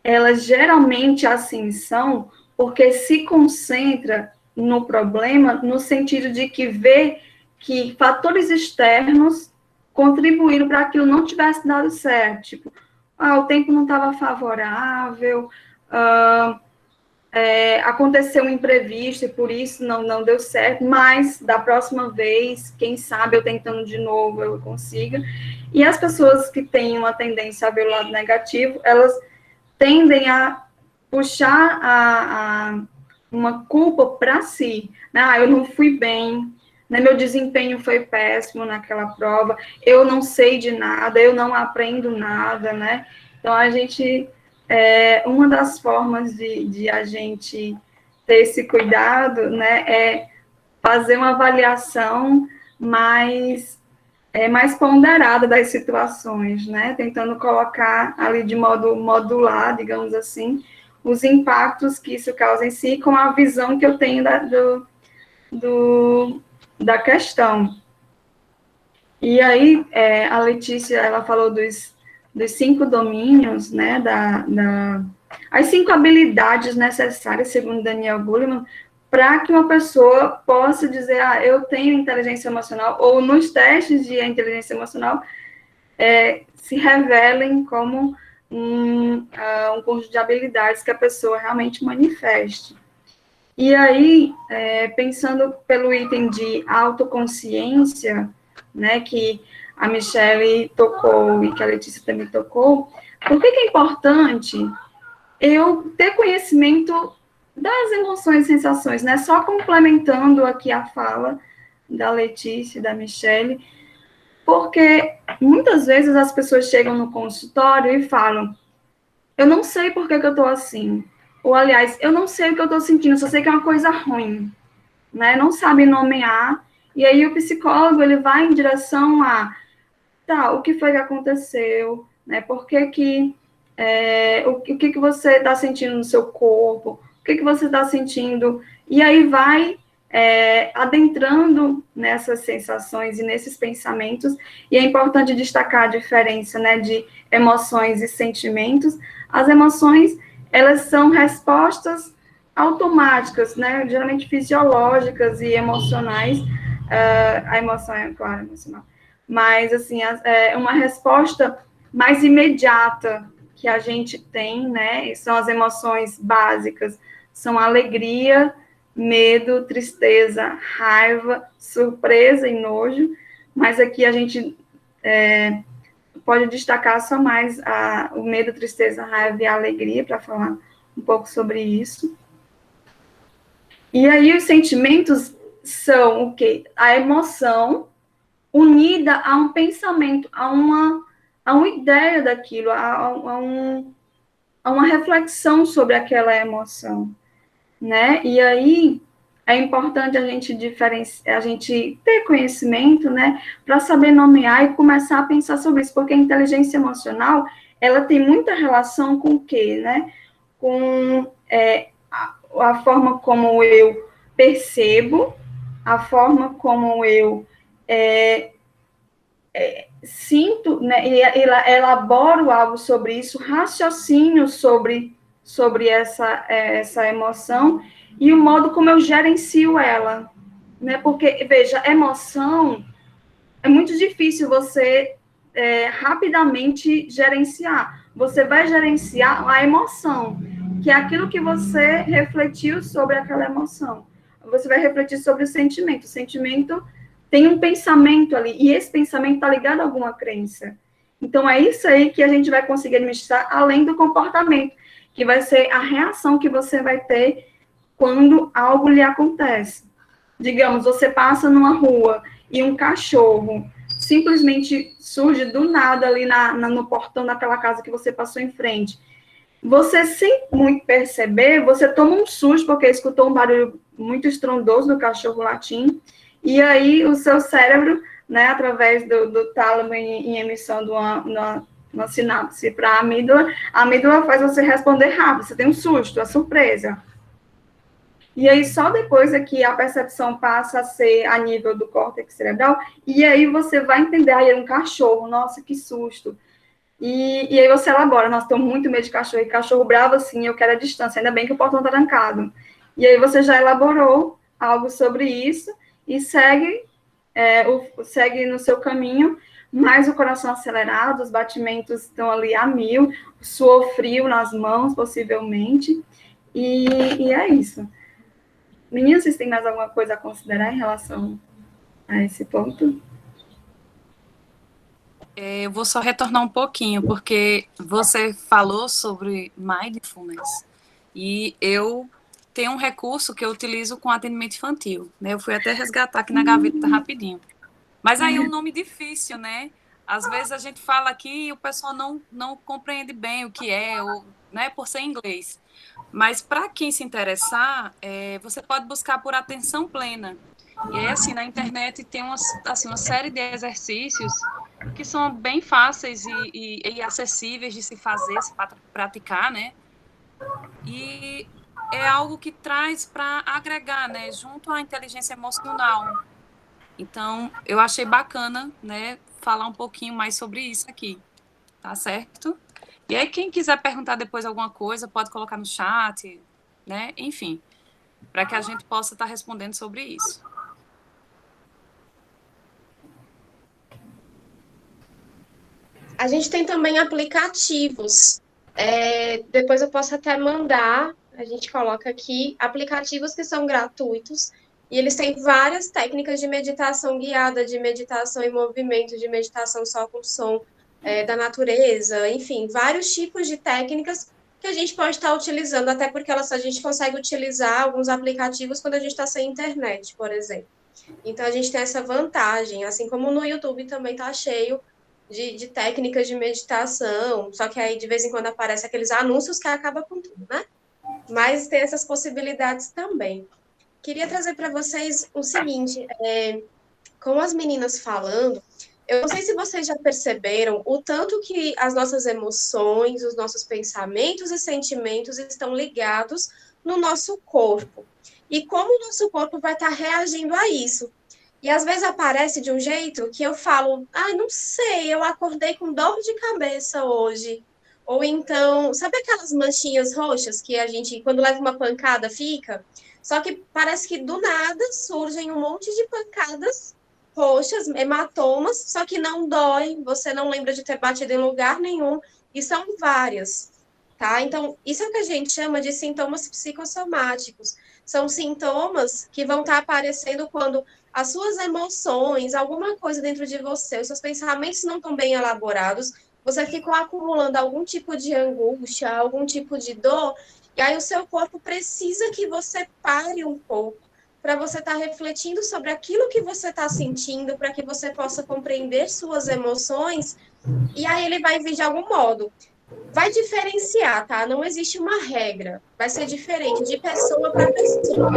elas geralmente assim são, porque se concentra no problema, no sentido de que vê que fatores externos contribuíram para que aquilo não tivesse dado certo. Tipo, o tempo não estava favorável, aconteceu um imprevisto e por isso não deu certo, mas da próxima vez, quem sabe eu tentando de novo eu consiga. E as pessoas que têm uma tendência a ver o lado negativo, elas tendem a puxar uma culpa para si. Eu não fui bem, né? Meu desempenho foi péssimo naquela prova, eu não sei de nada, eu não aprendo nada, né? Então, uma das formas de a gente ter esse cuidado, né, é fazer uma avaliação mais ponderada das situações, né? Tentando colocar ali de modo modular, digamos assim, os impactos que isso causa em si, com a visão que eu tenho da questão. E aí, a Letícia, ela falou dos 5 domínios, né, as 5 habilidades necessárias, segundo Daniel Goleman, para que uma pessoa possa dizer, eu tenho inteligência emocional, ou nos testes de inteligência emocional, se revelem como um conjunto de habilidades que a pessoa realmente manifeste. E aí, pensando pelo item de autoconsciência, né, que a Michele tocou e que a Letícia também tocou, por que é importante eu ter conhecimento das emoções e sensações, né? Só complementando aqui a fala da Letícia e da Michele, porque muitas vezes as pessoas chegam no consultório e falam, eu não sei por que eu estou assim, ou aliás, eu não sei o que eu estou sentindo, só sei que é uma coisa ruim, né? Não sabe nomear, e aí o psicólogo, ele vai em direção a, o que foi que aconteceu, né? Por que o que você está sentindo no seu corpo, o que você está sentindo, e aí vai adentrando nessas sensações e nesses pensamentos, e é importante destacar a diferença, né, de emoções e sentimentos. As emoções, elas são respostas automáticas, né, geralmente fisiológicas e emocionais, a emoção é, claro, emocional, mas, assim, é uma resposta mais imediata que a gente tem, né, são as emoções básicas, são alegria, medo, tristeza, raiva, surpresa e nojo, mas aqui a gente pode destacar só mais o medo, tristeza, raiva e a alegria, para falar um pouco sobre isso. E aí os sentimentos são o quê? A emoção unida a um pensamento, a uma ideia daquilo, a uma reflexão sobre aquela emoção, né? E aí é importante a gente ter conhecimento, né, para saber nomear e começar a pensar sobre isso, porque a inteligência emocional, ela tem muita relação com o quê, né? Com a forma como eu percebo, a forma como eu sinto, né, e elaboro algo sobre isso, raciocínio sobre essa emoção e o modo como eu gerencio ela, né? Porque, veja, emoção é muito difícil você rapidamente gerenciar. Você vai gerenciar a emoção, que é aquilo que você refletiu sobre aquela emoção. Você vai refletir sobre o sentimento. O sentimento tem um pensamento ali, e esse pensamento está ligado a alguma crença. Então, é isso aí que a gente vai conseguir administrar, além do comportamento, que vai ser a reação que você vai ter quando algo lhe acontece. Digamos, você passa numa rua e um cachorro simplesmente surge do nada ali no portão daquela casa que você passou em frente. Você, sem muito perceber, você toma um susto, porque escutou um barulho muito estrondoso do cachorro latindo, e aí o seu cérebro, né, através do tálamo em emissão de uma sinapse para a amígdala faz você responder rápido, você tem um susto, a surpresa. E aí, só depois é que a percepção passa a ser a nível do córtex cerebral, e aí você vai entender, aí é um cachorro, nossa, que susto. E aí você elabora, nossa, estou muito medo de cachorro, e cachorro bravo assim, eu quero a distância, ainda bem que o portão está trancado. E aí você já elaborou algo sobre isso, e segue no seu caminho, mas o coração acelerado, os batimentos estão ali a 1000, suor frio nas mãos, possivelmente, e é isso. Meninas, vocês têm mais alguma coisa a considerar em relação a esse ponto? Eu vou só retornar um pouquinho, porque você falou sobre mindfulness, e eu tenho um recurso que eu utilizo com atendimento infantil, né? Eu fui até resgatar aqui na gaveta rapidinho. Mas aí é um nome difícil, né? Às vezes a gente fala aqui e o pessoal não compreende bem o que é, ou, né, por ser inglês. Mas para quem se interessar, você pode buscar por atenção plena. E aí, assim, na internet tem uma série de exercícios que são bem fáceis e acessíveis de se fazer, se praticar, né? E é algo que traz para agregar, né, junto à inteligência emocional. Então, eu achei bacana, né, falar um pouquinho mais sobre isso aqui, tá certo? E aí, quem quiser perguntar depois alguma coisa, pode colocar no chat, né? Enfim, para que a gente possa estar respondendo sobre isso. A gente tem também aplicativos. Depois eu posso até mandar, a gente coloca aqui, aplicativos que são gratuitos, e eles têm várias técnicas de meditação guiada, de meditação em movimento, de meditação só com som, da natureza, enfim, vários tipos de técnicas que a gente pode estar utilizando, até porque a gente consegue utilizar alguns aplicativos quando a gente está sem internet, por exemplo. Então, a gente tem essa vantagem, assim como no YouTube também está cheio de técnicas de meditação, só que aí de vez em quando aparecem aqueles anúncios que acabam com tudo, né? Mas tem essas possibilidades também. Queria trazer para vocês o seguinte, com as meninas falando, eu não sei se vocês já perceberam o tanto que as nossas emoções, os nossos pensamentos e sentimentos estão ligados no nosso corpo. E como o nosso corpo vai estar reagindo a isso. E às vezes aparece de um jeito que eu falo, não sei, eu acordei com dor de cabeça hoje. Ou então, sabe aquelas manchinhas roxas que a gente, quando leva uma pancada, fica? Só que parece que do nada surgem um monte de pancadas roxas, hematomas, só que não dói, você não lembra de ter batido em lugar nenhum, e são várias, tá? Então, isso é o que a gente chama de sintomas psicossomáticos. São sintomas que vão estar aparecendo quando as suas emoções, alguma coisa dentro de você, os seus pensamentos não estão bem elaborados, você ficou acumulando algum tipo de angústia, algum tipo de dor, e aí o seu corpo precisa que você pare um pouco para você estar refletindo sobre aquilo que você está sentindo, para que você possa compreender suas emoções, e aí ele vai vir de algum modo. Vai diferenciar, tá? Não existe uma regra. Vai ser diferente de pessoa para pessoa.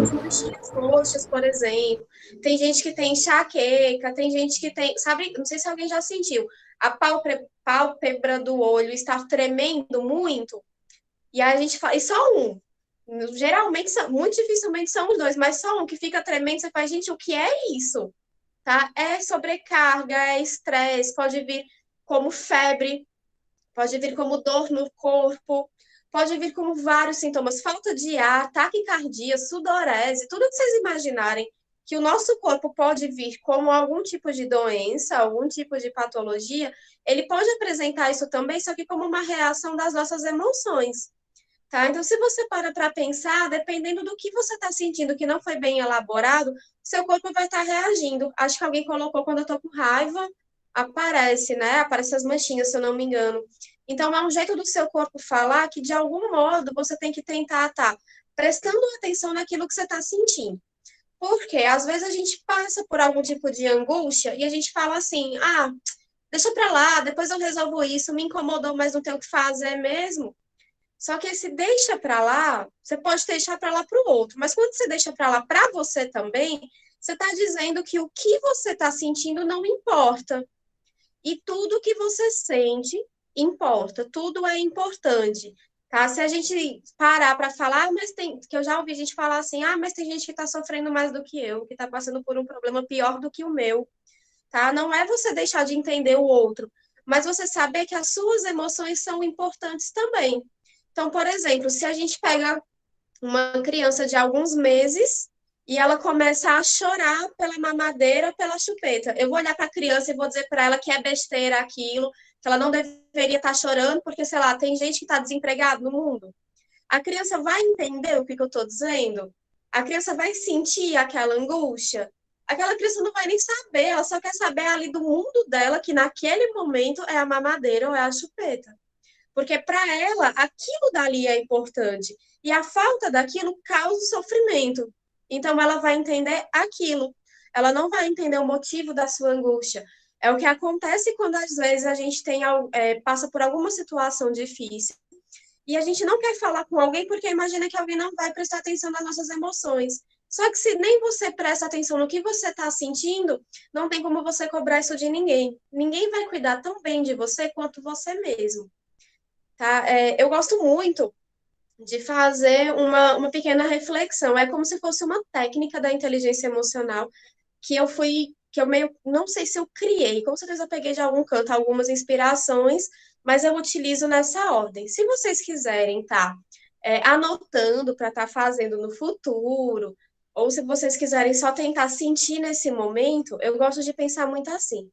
As manchinhas roxas, por exemplo. Tem gente que tem enxaqueca, tem gente que tem. Sabe, não sei se alguém já sentiu. A pálpebra do olho está tremendo muito. E a gente fala. E só um. Geralmente, muito dificilmente são os dois, mas só um que fica tremendo. Você faz, gente, o que é isso? Tá? É sobrecarga, é estresse, pode vir como febre, pode vir como dor no corpo, pode vir como vários sintomas, falta de ar, taquicardia, sudorese, tudo que vocês imaginarem que o nosso corpo pode vir como algum tipo de doença, algum tipo de patologia, ele pode apresentar isso também, só que como uma reação das nossas emoções. Tá? Então, se você para pensar, dependendo do que você está sentindo que não foi bem elaborado, seu corpo vai estar reagindo. Acho que alguém colocou quando eu estou com raiva, aparece, né? Aparecem as manchinhas, se eu não me engano. Então, é um jeito do seu corpo falar que, de algum modo, você tem que tentar estar prestando atenção naquilo que você está sentindo. Porque, às vezes, a gente passa por algum tipo de angústia e a gente fala assim, deixa pra lá, depois eu resolvo isso, me incomodou, mas não tenho o que fazer mesmo. Só que esse deixa para lá, você pode deixar para lá para o outro, mas quando você deixa para lá para você também, você está dizendo que o que você está sentindo não importa. E tudo que você sente importa, tudo é importante. tá? Se a gente parar para falar, mas tem, que eu já ouvi gente falar assim, mas tem gente que está sofrendo mais do que eu, que está passando por um problema pior do que o meu, tá? Não é você deixar de entender o outro, mas você saber que as suas emoções são importantes também. Então, por exemplo, se a gente pega uma criança de alguns meses e ela começa a chorar pela mamadeira, pela chupeta. Eu vou olhar para a criança e vou dizer para ela que é besteira aquilo, que ela não deveria estar chorando, porque, sei lá, tem gente que está desempregado no mundo. A criança vai entender o que eu estou dizendo? A criança vai sentir aquela angústia? Aquela criança não vai nem saber, ela só quer saber ali do mundo dela, que naquele momento é a mamadeira ou é a chupeta. Porque para ela, aquilo dali é importante. E a falta daquilo causa sofrimento. Então, ela vai entender aquilo. Ela não vai entender o motivo da sua angústia. É o que acontece quando, às vezes, a gente passa por alguma situação difícil e a gente não quer falar com alguém porque imagina que alguém não vai prestar atenção nas nossas emoções. Só que se nem você presta atenção no que você está sentindo, não tem como você cobrar isso de ninguém. Ninguém vai cuidar tão bem de você quanto você mesmo. Tá? Eu gosto muito de fazer uma pequena reflexão. É como se fosse uma técnica da inteligência emocional que eu meio, não sei se eu criei, com certeza eu peguei de algum canto algumas inspirações, mas eu utilizo nessa ordem. Se vocês quiserem tá anotando para estar fazendo no futuro, ou se vocês quiserem só tentar sentir nesse momento, eu gosto de pensar muito assim.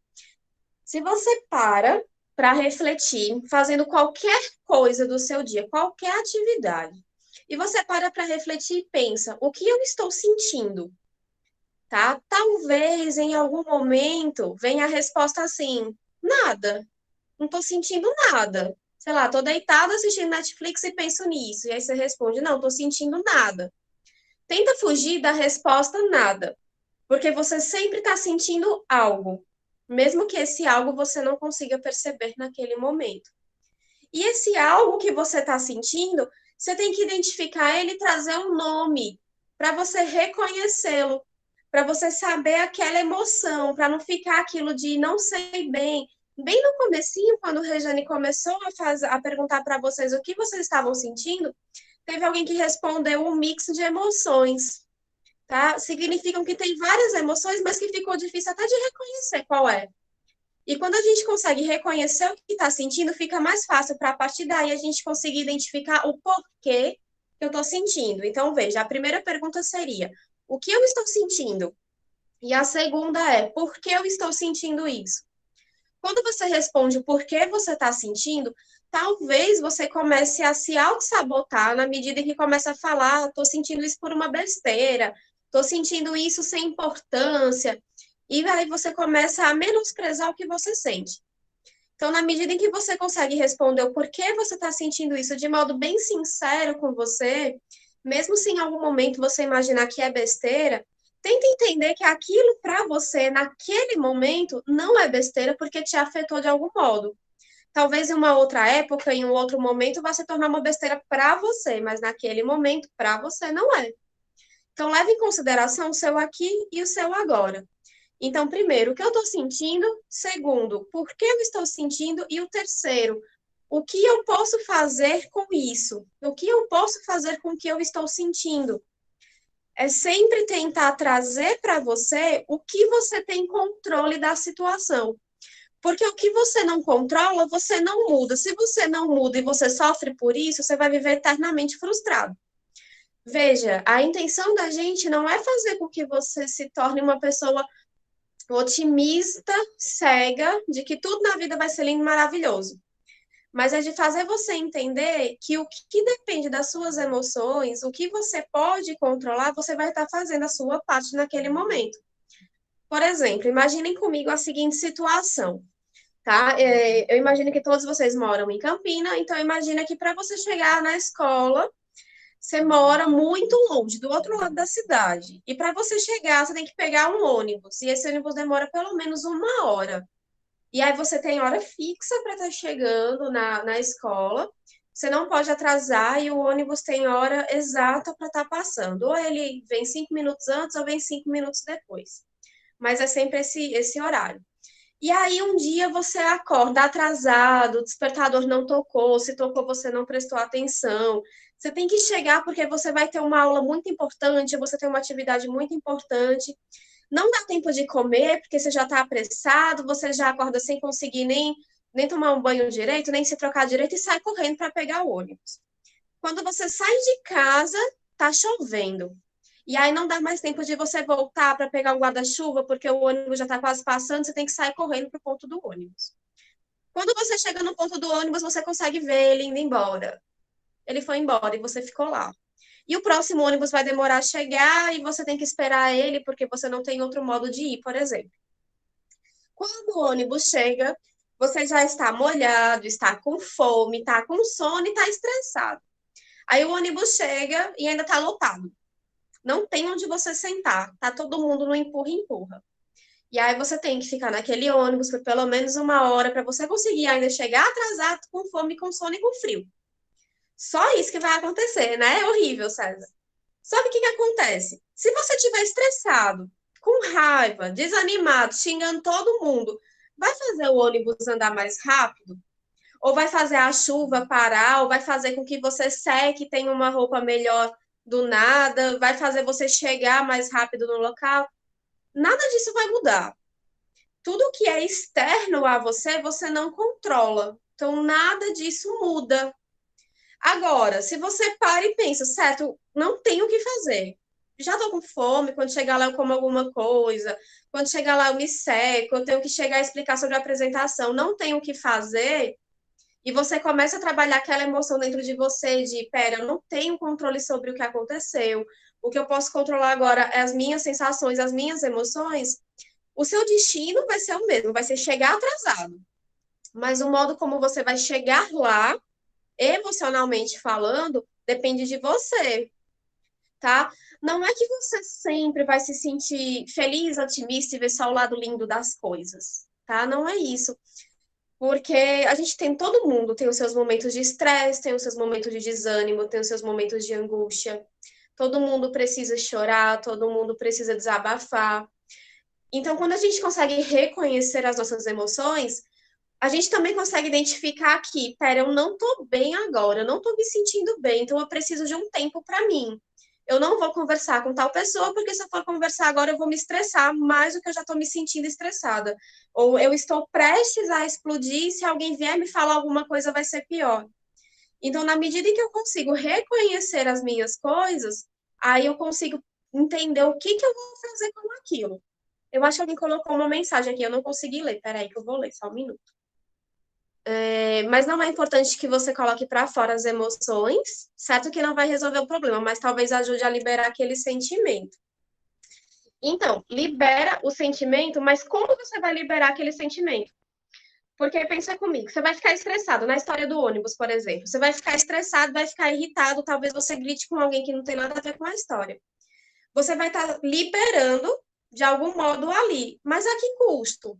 Se você para refletir, fazendo qualquer coisa do seu dia, qualquer atividade, e você para refletir e pensa, o que eu estou sentindo? Tá? Talvez em algum momento venha a resposta assim, nada, não estou sentindo nada. Sei lá, estou deitada assistindo Netflix e penso nisso. E aí você responde, não, estou sentindo nada. Tenta fugir da resposta nada, porque você sempre está sentindo algo, mesmo que esse algo você não consiga perceber naquele momento. E esse algo que você está sentindo, você tem que identificar ele e trazer um nome para você reconhecê-lo, para você saber aquela emoção, para não ficar aquilo de não sei bem. Bem no comecinho, quando o Rejane começou a perguntar para vocês o que vocês estavam sentindo, teve alguém que respondeu um mix de emoções, tá? Significam que tem várias emoções, mas que ficou difícil até de reconhecer qual é. E quando a gente consegue reconhecer o que está sentindo, fica mais fácil para a partir daí a gente conseguir identificar o porquê que eu estou sentindo. Então, veja, a primeira pergunta seria: o que eu estou sentindo? E a segunda é: por que eu estou sentindo isso? Quando você responde o porquê você está sentindo, talvez você comece a se auto-sabotar na medida em que começa a falar: estou sentindo isso por uma besteira, estou sentindo isso sem importância. E aí você começa a menosprezar o que você sente. Então, na medida em que você consegue responder o porquê você está sentindo isso de modo bem sincero com você, mesmo se em algum momento você imaginar que é besteira, tenta entender que aquilo para você, naquele momento, não é besteira porque te afetou de algum modo. Talvez em uma outra época, em um outro momento, vá se tornar uma besteira para você, mas naquele momento, para você, não é. Então, leve em consideração o seu aqui e o seu agora. Então, primeiro, o que eu estou sentindo? Segundo, por que eu estou sentindo? E o terceiro, o que eu posso fazer com isso? O que eu posso fazer com o que eu estou sentindo? É sempre tentar trazer para você o que você tem controle da situação. Porque o que você não controla, você não muda. Se você não muda e você sofre por isso, você vai viver eternamente frustrado. Veja, a intenção da gente não é fazer com que você se torne uma pessoa otimista, cega, de que tudo na vida vai ser lindo e maravilhoso. Mas é de fazer você entender que o que depende das suas emoções, o que você pode controlar, você vai estar fazendo a sua parte naquele momento. Por exemplo, imaginem comigo a seguinte situação, tá? Eu imagino que todos vocês moram em Campina, então imagina que para você chegar na escola, você mora muito longe, do outro lado da cidade. E para você chegar, você tem que pegar um ônibus. E esse ônibus demora pelo menos 1 hora. E aí você tem hora fixa para estar chegando na escola. Você não pode atrasar e o ônibus tem hora exata para estar passando. Ou ele vem 5 minutos antes ou vem 5 minutos depois. Mas é sempre esse horário. E aí um dia você acorda atrasado, o despertador não tocou, se tocou você não prestou atenção. Você tem que chegar porque você vai ter uma aula muito importante, você tem uma atividade muito importante. Não dá tempo de comer porque você já está apressado, você já acorda sem conseguir nem tomar um banho direito, nem se trocar direito e sai correndo para pegar o ônibus. Quando você sai de casa, tá chovendo. E aí não dá mais tempo de você voltar para pegar o guarda-chuva, porque o ônibus já está quase passando, você tem que sair correndo para o ponto do ônibus. Quando você chega no ponto do ônibus, você consegue ver ele indo embora. Ele foi embora e você ficou lá. E o próximo ônibus vai demorar a chegar e você tem que esperar ele, porque você não tem outro modo de ir, por exemplo. Quando o ônibus chega, você já está molhado, está com fome, está com sono e está estressado. Aí o ônibus chega e ainda está lotado. Não tem onde você sentar, tá todo mundo no empurra-empurra. E aí você tem que ficar naquele ônibus por pelo menos 1 hora para você conseguir ainda chegar atrasado, com fome, com sono e com frio. Só isso que vai acontecer, né? É horrível, César. Só que o que acontece? Se você estiver estressado, com raiva, desanimado, xingando todo mundo, vai fazer o ônibus andar mais rápido? Ou vai fazer a chuva parar? Ou vai fazer com que você seque e tenha uma roupa melhor do nada? Vai fazer você chegar mais rápido no local? Nada disso vai mudar. Tudo que é externo a você, você não controla. Então, nada disso muda. Agora, se você para e pensa, certo, não tenho o que fazer. Já tô com fome, quando chegar lá eu como alguma coisa, quando chegar lá eu me seco, eu tenho que chegar a explicar sobre a apresentação, não tenho o que fazer, e você começa a trabalhar aquela emoção dentro de você de, pera, eu não tenho controle sobre o que aconteceu, o que eu posso controlar agora é as minhas sensações, as minhas emoções, o seu destino vai ser o mesmo, vai ser chegar atrasado. Mas o modo como você vai chegar lá emocionalmente falando, depende de você, tá? Não é que você sempre vai se sentir feliz, otimista e ver só o lado lindo das coisas, tá? Não é isso. Porque a gente tem, todo mundo tem os seus momentos de estresse, tem os seus momentos de desânimo, tem os seus momentos de angústia. Todo mundo precisa chorar, todo mundo precisa desabafar. Então, quando a gente consegue reconhecer as nossas emoções, a gente também consegue identificar que, pera, eu não tô bem agora, eu não tô me sentindo bem, então eu preciso de um tempo para mim. Eu não vou conversar com tal pessoa, porque se eu for conversar agora, eu vou me estressar mais do que eu já tô me sentindo estressada. Ou eu estou prestes a explodir, e se alguém vier me falar alguma coisa, vai ser pior. Então, na medida em que eu consigo reconhecer as minhas coisas, aí eu consigo entender o que eu vou fazer com aquilo. Eu acho que alguém colocou uma mensagem aqui, eu não consegui ler. Peraí que eu vou ler, só um minuto. Mas não é importante que você coloque para fora as emoções, certo que não vai resolver o problema, mas talvez ajude a liberar aquele sentimento. Então, libera o sentimento, mas como você vai liberar aquele sentimento? Porque pensa comigo, você vai ficar estressado, na história do ônibus, por exemplo, você vai ficar estressado, vai ficar irritado, talvez você grite com alguém que não tem nada a ver com a história. Você vai estar liberando de algum modo ali, mas a que custo?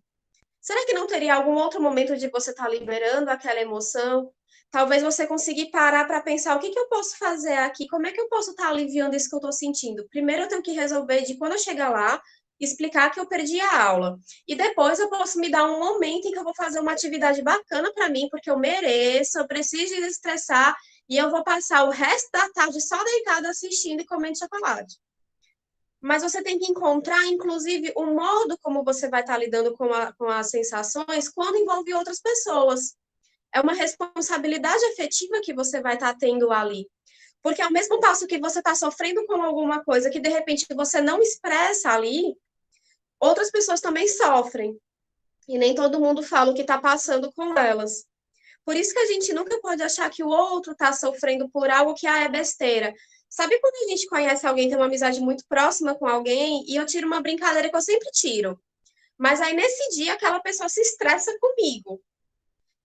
Será que não teria algum outro momento de você estar liberando aquela emoção? Talvez você conseguir parar para pensar o que eu posso fazer aqui, como é que eu posso estar aliviando isso que eu estou sentindo? Primeiro eu tenho que resolver de quando eu chegar lá, explicar que eu perdi a aula. E depois eu posso me dar um momento em que eu vou fazer uma atividade bacana para mim, porque eu mereço, eu preciso desestressar, e eu vou passar o resto da tarde só deitada assistindo e comendo chocolate. Mas você tem que encontrar, inclusive, o modo como você vai estar lidando com as sensações quando envolve outras pessoas. É uma responsabilidade afetiva que você vai estar tendo ali. Porque ao mesmo passo que você está sofrendo com alguma coisa que, de repente, você não expressa ali, outras pessoas também sofrem. E nem todo mundo fala o que está passando com elas. Por isso que a gente nunca pode achar que o outro está sofrendo por algo que é besteira. Sabe quando a gente conhece alguém, tem uma amizade muito próxima com alguém, e eu tiro uma brincadeira que eu sempre tiro. Mas aí, nesse dia, aquela pessoa se estressa comigo.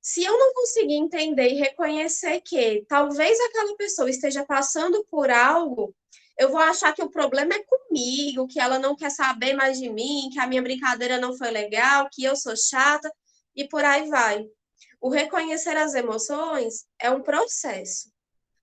Se eu não conseguir entender e reconhecer que talvez aquela pessoa esteja passando por algo, eu vou achar que o problema é comigo, que ela não quer saber mais de mim, que a minha brincadeira não foi legal, que eu sou chata, e por aí vai. O reconhecer as emoções é um processo.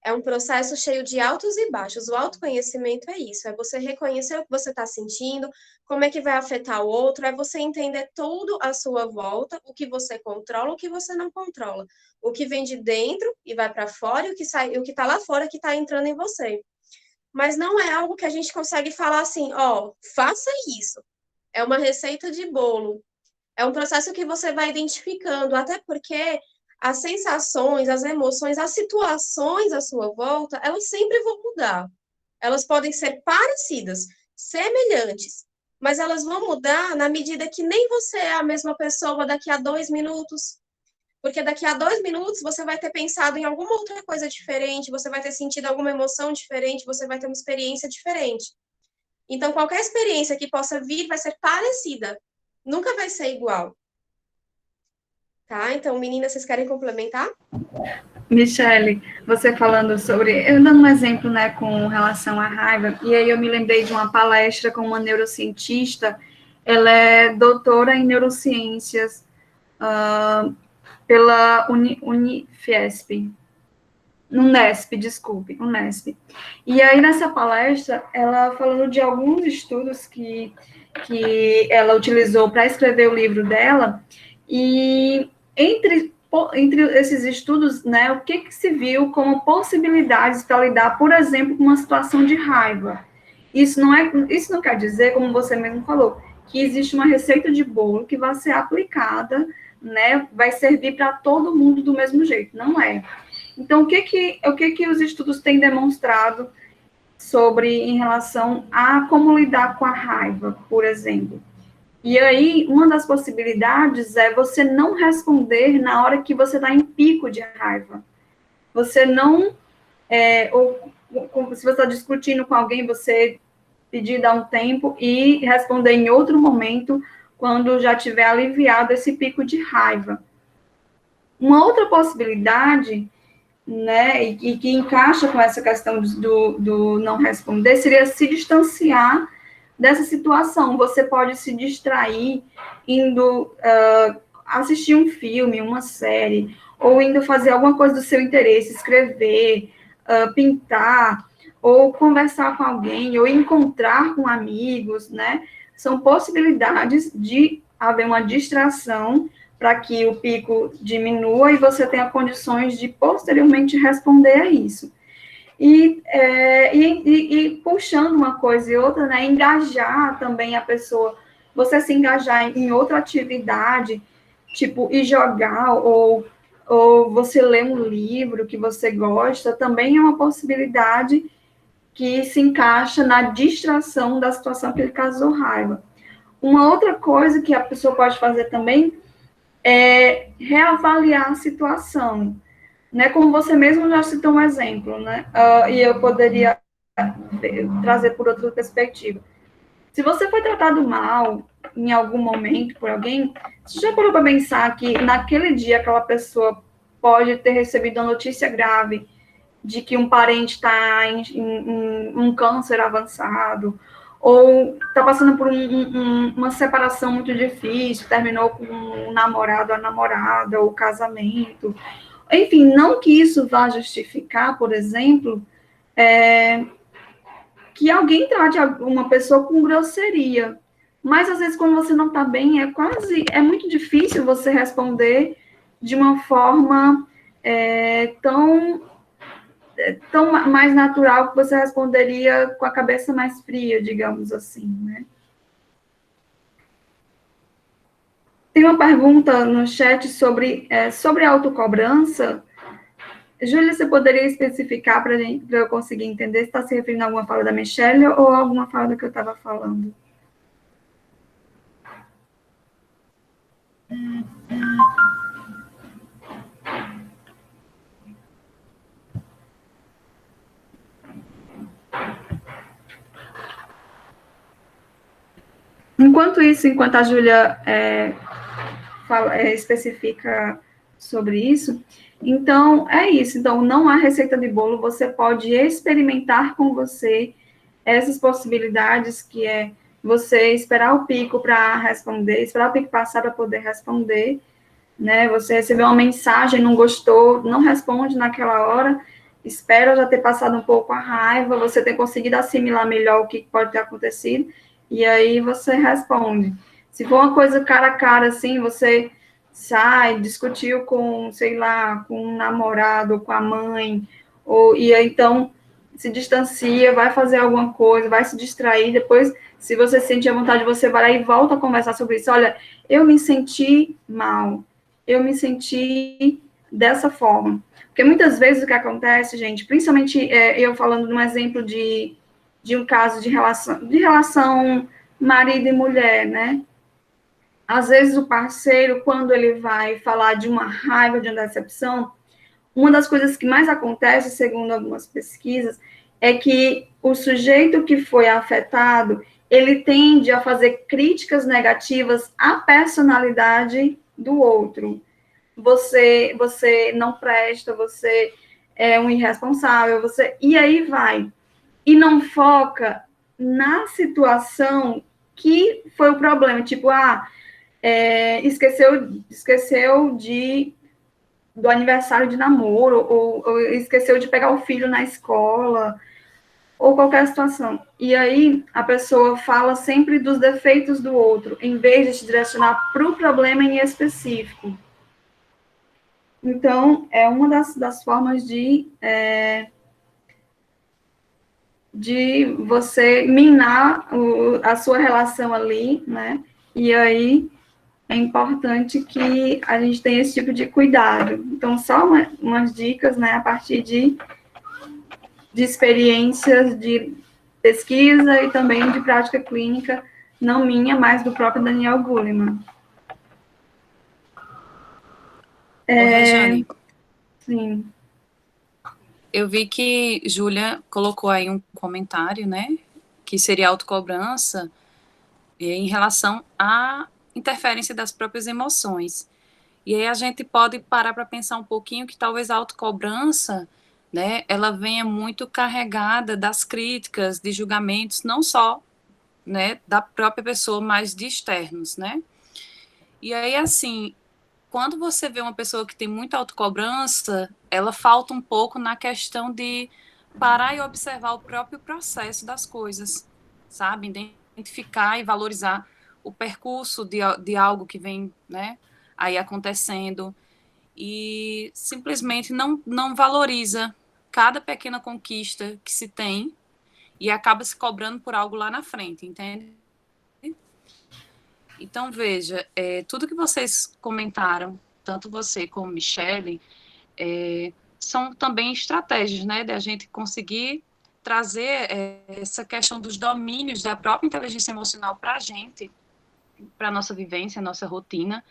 É um processo cheio de altos e baixos. O autoconhecimento é isso, é você reconhecer o que você está sentindo, como é que vai afetar o outro, é você entender tudo à sua volta, o que você controla, o que você não controla, o que vem de dentro e vai para fora, e o que sai, o que está lá fora que está entrando em você. Mas não é algo que a gente consegue falar assim, ó, faça isso. É uma receita de bolo. É um processo que você vai identificando, até porque as sensações, as emoções, as situações à sua volta, elas sempre vão mudar. Elas podem ser parecidas, semelhantes, mas elas vão mudar na medida que nem você é a mesma pessoa daqui a 2 minutos. Porque daqui a 2 minutos você vai ter pensado em alguma outra coisa diferente, você vai ter sentido alguma emoção diferente, você vai ter uma experiência diferente. Então, qualquer experiência que possa vir vai ser parecida, nunca vai ser igual. Tá? Então, meninas, vocês querem complementar? Michele, você falando sobre, eu dando um exemplo, né, com relação à raiva, e aí eu me lembrei de uma palestra com uma neurocientista, ela é doutora em neurociências pela Unifesp, Unesp. E aí, nessa palestra, ela falando de alguns estudos que ela utilizou para escrever o livro dela, e entre esses estudos, né, o que se viu como possibilidades para lidar, por exemplo, com uma situação de raiva. Isso não quer dizer, como você mesmo falou, que existe uma receita de bolo que vai ser aplicada, né, vai servir para todo mundo do mesmo jeito. Não é. Então, o que os estudos têm demonstrado sobre em relação a como lidar com a raiva, por exemplo? E aí, uma das possibilidades é você não responder na hora que você está em pico de raiva. Você não, se você está discutindo com alguém, você pedir dar um tempo e responder em outro momento, quando já tiver aliviado esse pico de raiva. Uma outra possibilidade, né, e que encaixa com essa questão do não responder, seria se distanciar dessa situação. Você pode se distrair indo assistir um filme, uma série, ou indo fazer alguma coisa do seu interesse, escrever, pintar, ou conversar com alguém, ou encontrar com amigos, né? São possibilidades de haver uma distração para que o pico diminua e você tenha condições de posteriormente responder a isso. E puxando uma coisa e outra, né, engajar também a pessoa, você se engajar em outra atividade, tipo, ir jogar, ou você ler um livro que você gosta, também é uma possibilidade que se encaixa na distração da situação que ele causou raiva. Uma outra coisa que a pessoa pode fazer também é reavaliar a situação, né? Como você mesmo já citou um exemplo, né? E eu poderia trazer por outra perspectiva. Se você foi tratado mal em algum momento por alguém, você já parou para pensar que naquele dia aquela pessoa pode ter recebido uma notícia grave de que um parente está em um câncer avançado, ou está passando por uma separação muito difícil, terminou com um namorado, a namorada, ou casamento. Enfim, não que isso vá justificar, por exemplo, que alguém trate uma pessoa com grosseria. Mas, às vezes, quando você não está bem, é muito difícil você responder de uma forma tão mais natural que você responderia com a cabeça mais fria, digamos assim, né? Tem uma pergunta no chat sobre autocobrança. Júlia, você poderia especificar para eu conseguir entender se está se referindo a alguma fala da Michelle ou alguma fala do que eu estava falando? Enquanto a Júlia especifica sobre isso, então, é isso. Então, não há receita de bolo, você pode experimentar com você essas possibilidades, que é você esperar o pico para responder, esperar o pico passar para poder responder, né? Você recebeu uma mensagem, não gostou, não responde naquela hora, espera já ter passado um pouco a raiva, você ter conseguido assimilar melhor o que pode ter acontecido, e aí você responde. Se for uma coisa cara a cara, assim, você sai, discutiu com, sei lá, com um namorado, ou com a mãe, e aí, então, se distancia, vai fazer alguma coisa, vai se distrair, depois, se você sentir a vontade, você vai lá e volta a conversar sobre isso. Olha, eu me senti mal, eu me senti dessa forma. Porque muitas vezes o que acontece, gente, principalmente eu falando de um exemplo de um caso de relação marido e mulher, né? Às vezes o parceiro, quando ele vai falar de uma raiva, de uma decepção, uma das coisas que mais acontece, segundo algumas pesquisas, é que o sujeito que foi afetado, ele tende a fazer críticas negativas à personalidade do outro. Você não presta, você é um irresponsável, e aí vai. E não foca na situação que foi o problema, tipo, esqueceu do aniversário de namoro, ou esqueceu de pegar o filho na escola, ou qualquer situação. E aí a pessoa fala sempre dos defeitos do outro, em vez de se direcionar para o problema em específico. Então, é uma das formas de você minar a sua relação ali, né? E aí é importante que a gente tenha esse tipo de cuidado. Então, só umas dicas, né, a partir de experiências de pesquisa e também de prática clínica, não minha, mas do próprio Daniel Goleman. Rejane, Sim. eu vi que Júlia colocou aí um comentário, né, que seria autocobrança em relação à interferência das próprias emoções. E aí a gente pode parar para pensar um pouquinho que talvez a autocobrança, né, ela venha muito carregada das críticas, de julgamentos, não só, né, da própria pessoa, mas de externos, né? E aí, assim, quando você vê uma pessoa que tem muita autocobrança, ela falta um pouco na questão de parar e observar o próprio processo das coisas, sabe? Identificar e valorizar o percurso de algo que vem, né, aí acontecendo, e simplesmente não valoriza cada pequena conquista que se tem e acaba se cobrando por algo lá na frente, entende? Então, veja, tudo que vocês comentaram, tanto você como Michele, são também estratégias, né, de a gente conseguir trazer essa questão dos domínios da própria inteligência emocional para a gente, para a nossa vivência, a nossa rotina,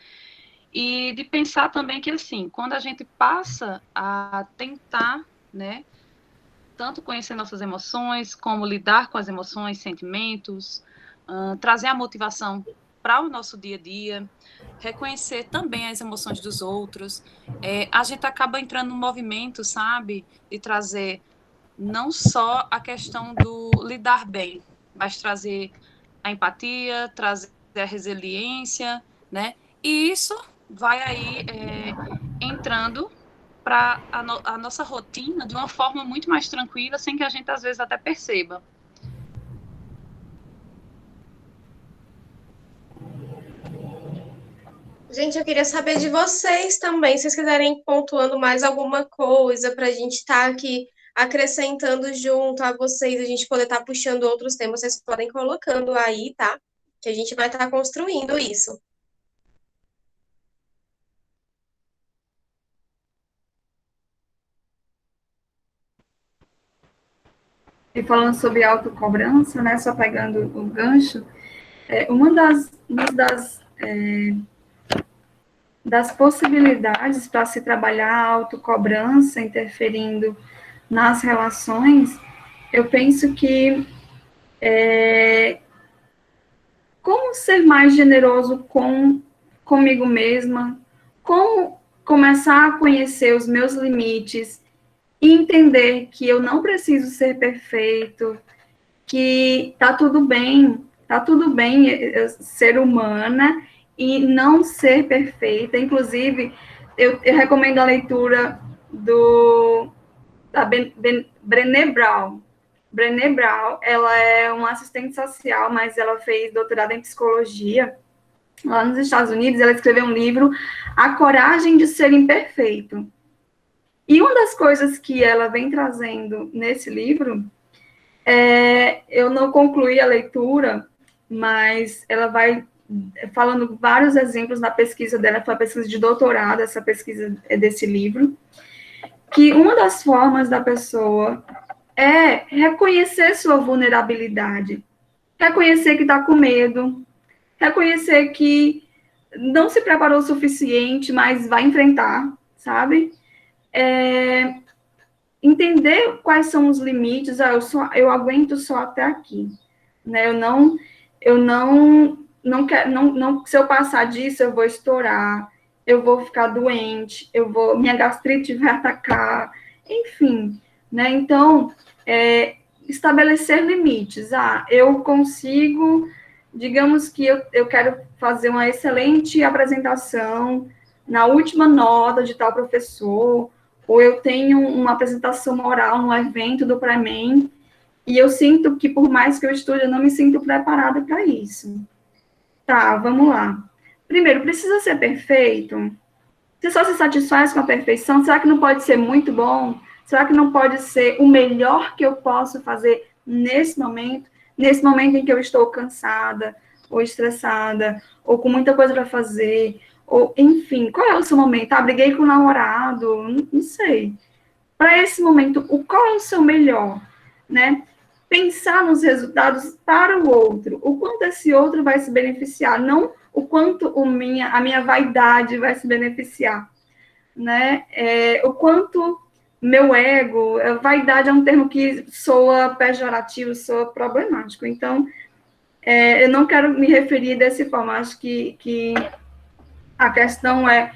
e de pensar também que, assim, quando a gente passa a tentar, né, tanto conhecer nossas emoções, como lidar com as emoções, sentimentos, trazer a motivação para o nosso dia a dia, reconhecer também as emoções dos outros, a gente acaba entrando no movimento, sabe, de trazer não só a questão do lidar bem, mas trazer a empatia, trazer a resiliência, né, e isso vai aí entrando para a nossa rotina de uma forma muito mais tranquila, sem que a gente às vezes até perceba. Gente, eu queria saber de vocês também, se vocês quiserem ir pontuando mais alguma coisa para a gente estar aqui acrescentando junto a vocês, a gente poder estar puxando outros temas, vocês podem colocando aí, tá? Que a gente vai estar construindo isso. E falando sobre autocobrança, né, só pegando o gancho, uma das possibilidades para se trabalhar a autocobrança interferindo nas relações, eu penso que como ser mais generoso comigo mesma, como começar a conhecer os meus limites e entender que eu não preciso ser perfeito, que tá tudo bem ser humana e não ser perfeita. Inclusive, eu recomendo a leitura Brené Brown. Brené Brown, ela é uma assistente social, mas ela fez doutorado em psicologia lá nos Estados Unidos. Ela escreveu um livro, A Coragem de Ser Imperfeito. E uma das coisas que ela vem trazendo nesse livro, eu não concluí a leitura, mas ela vai falando vários exemplos na pesquisa dela, foi a pesquisa de doutorado, essa pesquisa é desse livro, que uma das formas da pessoa é reconhecer sua vulnerabilidade, reconhecer que está com medo, reconhecer que não se preparou o suficiente, mas vai enfrentar, sabe? Entender quais são os limites, eu aguento só até aqui, né? Eu não quero, se eu passar disso, eu vou estourar, eu vou ficar doente, minha gastrite vai atacar, enfim, né? Então, estabelecer limites. Eu consigo, digamos que eu quero fazer uma excelente apresentação na última nota de tal professor, ou eu tenho uma apresentação oral no evento do Pré-MEM, e eu sinto que, por mais que eu estude, eu não me sinto preparada para isso. Tá, vamos lá. Primeiro, precisa ser perfeito? Você só se satisfaz com a perfeição? Será que não pode ser muito bom? Será que não pode ser o melhor que eu posso fazer nesse momento? Nesse momento em que eu estou cansada, ou estressada, ou com muita coisa para fazer, ou, enfim, qual é o seu momento? Briguei com o namorado, não sei. Para esse momento, qual é o seu melhor, né? Pensar nos resultados para o outro, o quanto esse outro vai se beneficiar, não o quanto a minha vaidade vai se beneficiar, né? O quanto meu ego, vaidade é um termo que soa pejorativo, soa problemático, então eu não quero me referir dessa forma, acho que a questão é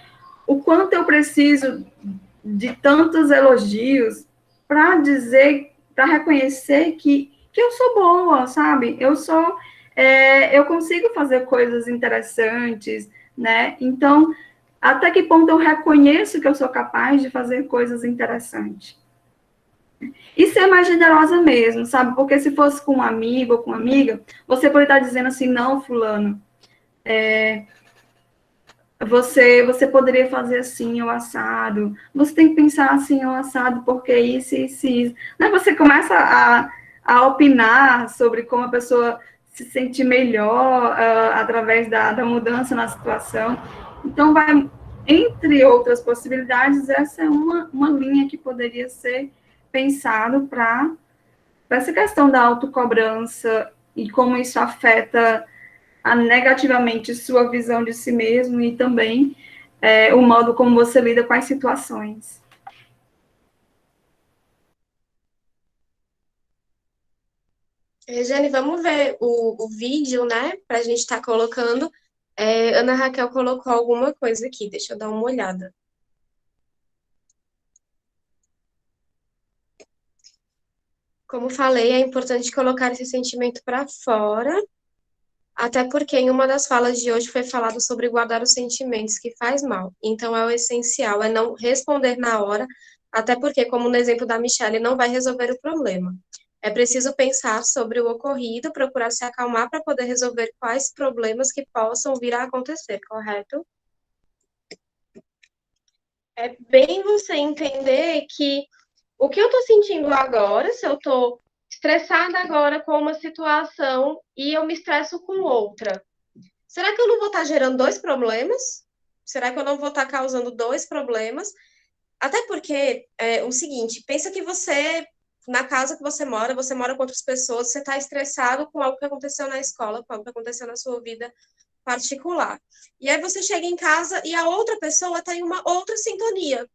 o quanto eu preciso de tantos elogios para dizer, para reconhecer que eu sou boa, sabe? Eu consigo fazer coisas interessantes, né? Então, até que ponto eu reconheço que eu sou capaz de fazer coisas interessantes? E ser mais generosa mesmo, sabe? Porque se fosse com um amigo ou com uma amiga, você pode estar dizendo assim, não, fulano, você poderia fazer assim, ou assado. Você tem que pensar assim, ou assado, porque isso, isso, isso. Aí você começa a opinar sobre como a pessoa se sente melhor através da mudança na situação. Então, entre outras possibilidades, essa é uma linha que poderia ser pensado para essa questão da autocobrança e como isso afeta negativamente sua visão de si mesmo e também o modo como você lida com as situações. Regiane, vamos ver o vídeo, né? Para a gente estar colocando. Ana Raquel colocou alguma coisa aqui, deixa eu dar uma olhada. Como falei, é importante colocar esse sentimento para fora, até porque em uma das falas de hoje foi falado sobre guardar os sentimentos que faz mal. Então, o essencial é não responder na hora, até porque, como no exemplo da Michelle, não vai resolver o problema. É preciso pensar sobre o ocorrido, procurar se acalmar para poder resolver quais problemas que possam vir a acontecer, correto? É bem você entender que o que eu estou sentindo agora, se eu estou estressada agora com uma situação e eu me estresso com outra, será que eu não vou estar gerando dois problemas? Será que eu não vou estar causando dois problemas? Até porque, o seguinte, pensa que você, na casa que você mora com outras pessoas, você está estressado com algo que aconteceu na escola, com algo que aconteceu na sua vida particular. E aí você chega em casa e a outra pessoa está em uma outra sintonia.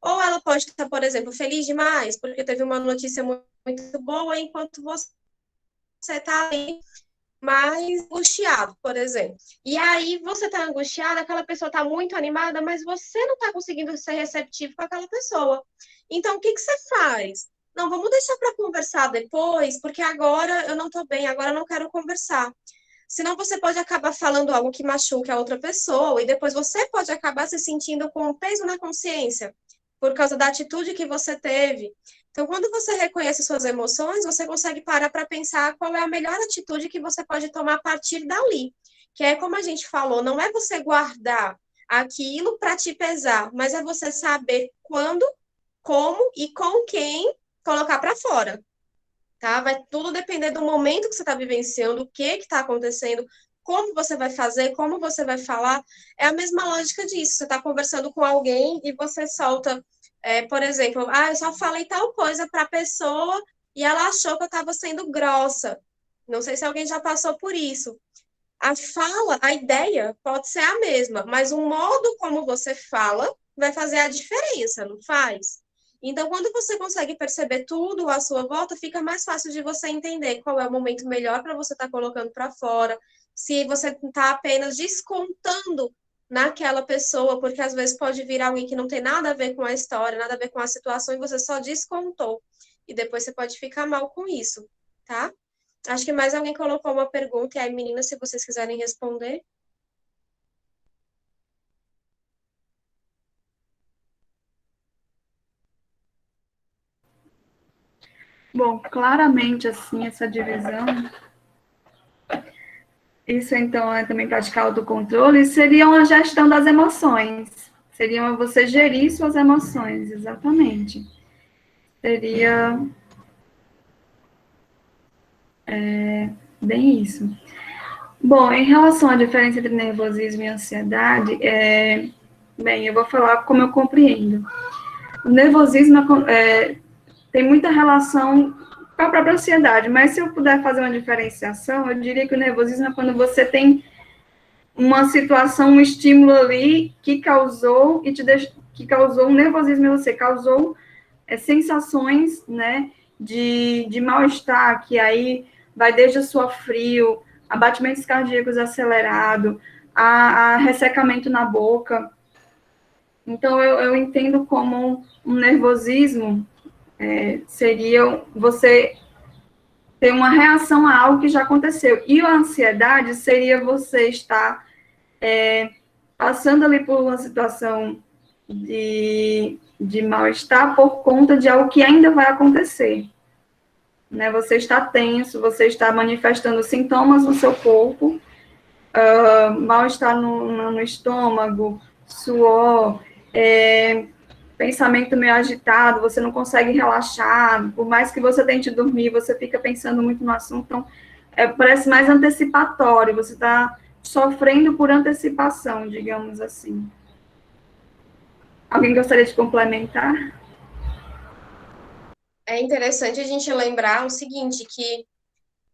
Ou ela pode estar, por exemplo, feliz demais, porque teve uma notícia muito boa, enquanto você está ali mais angustiado, por exemplo. E aí você está angustiado, aquela pessoa está muito animada, mas você não está conseguindo ser receptivo com aquela pessoa. Então, o que você faz? Não, vamos deixar para conversar depois, porque agora eu não estou bem, agora eu não quero conversar. Senão você pode acabar falando algo que machuque a outra pessoa, e depois você pode acabar se sentindo com um peso na consciência, por causa da atitude que você teve. Então, quando você reconhece suas emoções, você consegue parar para pensar qual é a melhor atitude que você pode tomar a partir dali. Que é como a gente falou, não é você guardar aquilo para te pesar, mas é você saber quando, como e com quem colocar para fora. Tá? Vai tudo depender do momento que você está vivenciando, o que está acontecendo, como você vai fazer, como você vai falar. É a mesma lógica disso. Você está conversando com alguém e você solta, por exemplo, eu só falei tal coisa para a pessoa e ela achou que eu estava sendo grossa. Não sei se alguém já passou por isso. A fala, a ideia pode ser a mesma, mas o modo como você fala vai fazer a diferença, não faz? Então, quando você consegue perceber tudo à sua volta, fica mais fácil de você entender qual é o momento melhor para você estar colocando para fora, se você está apenas descontando naquela pessoa, porque às vezes pode vir alguém que não tem nada a ver com a história, nada a ver com a situação, e você só descontou. E depois você pode ficar mal com isso, tá? Acho que mais alguém colocou uma pergunta, e aí, meninas, se vocês quiserem responder. Bom, claramente, assim, essa divisão, isso então é também praticar autocontrole, seria uma gestão das emoções, seria você gerir suas emoções, exatamente. Seria bem isso. Bom, em relação à diferença entre nervosismo e ansiedade, bem, eu vou falar como eu compreendo. O nervosismo tem muita relação com a própria ansiedade, mas se eu puder fazer uma diferenciação, eu diria que o nervosismo é quando você tem uma situação, um estímulo ali que causou que causou um nervosismo em você, causou sensações, né, de mal-estar, que aí vai desde o suor frio, a batimentos cardíacos acelerados, a ressecamento na boca. Então, eu entendo como um nervosismo seria você ter uma reação a algo que já aconteceu. E a ansiedade seria você estar passando ali por uma situação de mal-estar por conta de algo que ainda vai acontecer. Né? Você está tenso, você está manifestando sintomas no seu corpo, mal-estar no estômago, suor, pensamento meio agitado, você não consegue relaxar, por mais que você tente dormir, você fica pensando muito no assunto, então parece mais antecipatório, você está sofrendo por antecipação, digamos assim. Alguém gostaria de complementar? É interessante a gente lembrar o seguinte, que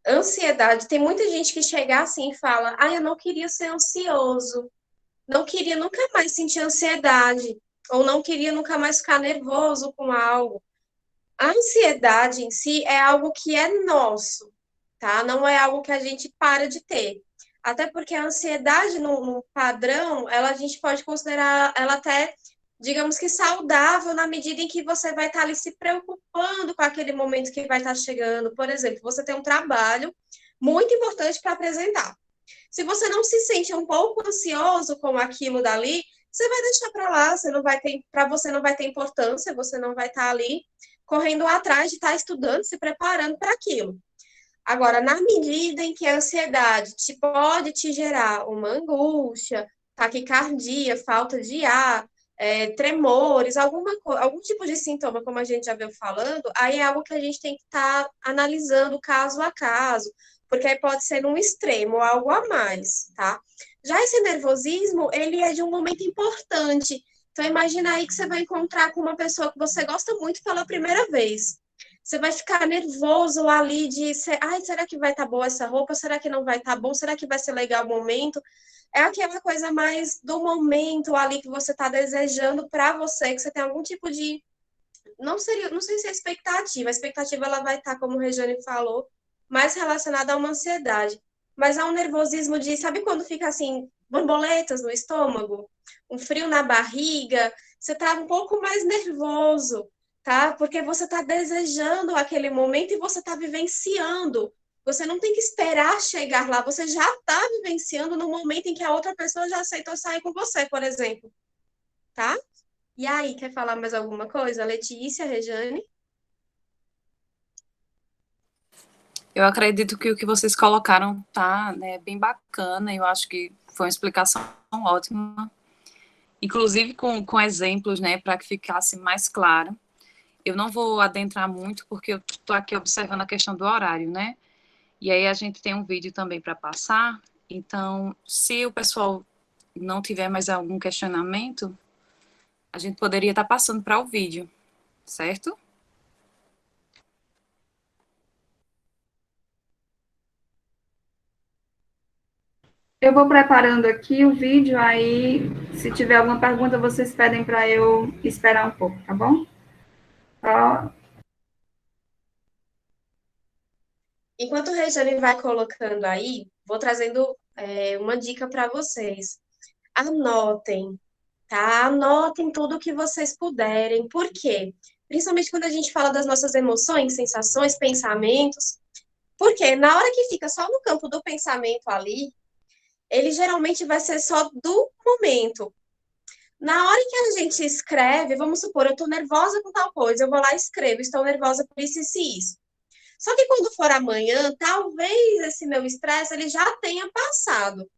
ansiedade, tem muita gente que chega assim e fala, eu não queria ser ansioso, não queria nunca mais sentir ansiedade, ou não queria nunca mais ficar nervoso com algo. A ansiedade em si é algo que é nosso, tá? Não é algo que a gente para de ter. Até porque a ansiedade no padrão, a gente pode considerar ela até, digamos que saudável, na medida em que você vai estar ali se preocupando com aquele momento que vai estar chegando. Por exemplo, você tem um trabalho muito importante para apresentar. Se você não se sente um pouco ansioso com aquilo dali, você vai deixar para lá, você não vai ter, para você não vai ter importância, você não vai estar ali correndo atrás de estar estudando, se preparando para aquilo. Agora, na medida em que a ansiedade pode te gerar uma angústia, taquicardia, falta de ar, tremores, algum tipo de sintoma, como a gente já veio falando, aí é algo que a gente tem que estar analisando caso a caso, porque aí pode ser num extremo, algo a mais, tá? Já esse nervosismo, ele é de um momento importante. Então, imagina aí que você vai encontrar com uma pessoa que você gosta muito pela primeira vez. Você vai ficar nervoso ali de ser, será que vai estar boa essa roupa? Será que não vai estar bom? Será que vai ser legal o momento? É aquela coisa mais do momento ali que você está desejando para você, que você tem algum tipo de... Não sei se é expectativa. A expectativa ela vai estar, como o Regiane falou, mais relacionada a uma ansiedade. Mas há um nervosismo de, sabe quando fica assim, borboletas no estômago? Um frio na barriga? Você está um pouco mais nervoso, tá? Porque você está desejando aquele momento e você está vivenciando. Você não tem que esperar chegar lá, você já está vivenciando no momento em que a outra pessoa já aceitou sair com você, por exemplo, tá? E aí, quer falar mais alguma coisa? Letícia, Rejane? Eu acredito que o que vocês colocaram tá, né, bem bacana. Eu acho que foi uma explicação ótima, inclusive com exemplos, né, para que ficasse mais claro. Eu não vou adentrar muito, porque eu estou aqui observando a questão do horário, né? E aí a gente tem um vídeo também para passar. Então, se o pessoal não tiver mais algum questionamento, a gente poderia estar passando para o vídeo, certo? Eu vou preparando aqui o vídeo, aí, se tiver alguma pergunta, vocês pedem para eu esperar um pouco, tá bom? Ó, Enquanto o Rejane vai colocando aí, vou trazendo uma dica para vocês. Anotem, tá? Anotem tudo que vocês puderem. Por quê? Principalmente quando a gente fala das nossas emoções, sensações, pensamentos. Porque na hora que fica só no campo do pensamento ali, ele geralmente vai ser só do momento. Na hora que a gente escreve, vamos supor, eu estou nervosa com tal coisa, eu vou lá e escrevo, estou nervosa por isso, isso e isso. Só que quando for amanhã, talvez esse meu estresse ele já tenha passado.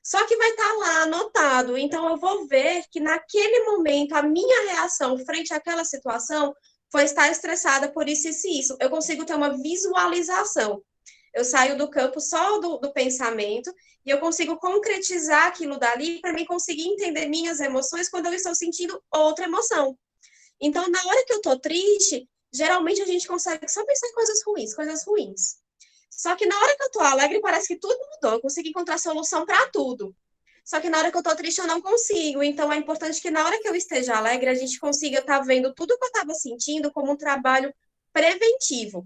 Só que vai estar lá anotado. Então eu vou ver que naquele momento a minha reação frente àquela situação foi estar estressada por isso, isso e isso. Eu consigo ter uma visualização. Eu saio do campo só do pensamento e eu consigo concretizar aquilo dali para mim conseguir entender minhas emoções quando eu estou sentindo outra emoção. Então, na hora que eu tô triste, geralmente a gente consegue só pensar em coisas ruins, coisas ruins. Só que na hora que eu tô alegre, parece que tudo mudou. Eu consigo encontrar solução para tudo. Só que na hora que eu tô triste, eu não consigo. Então, é importante que na hora que eu esteja alegre, a gente consiga estar vendo tudo que eu estava sentindo como um trabalho preventivo.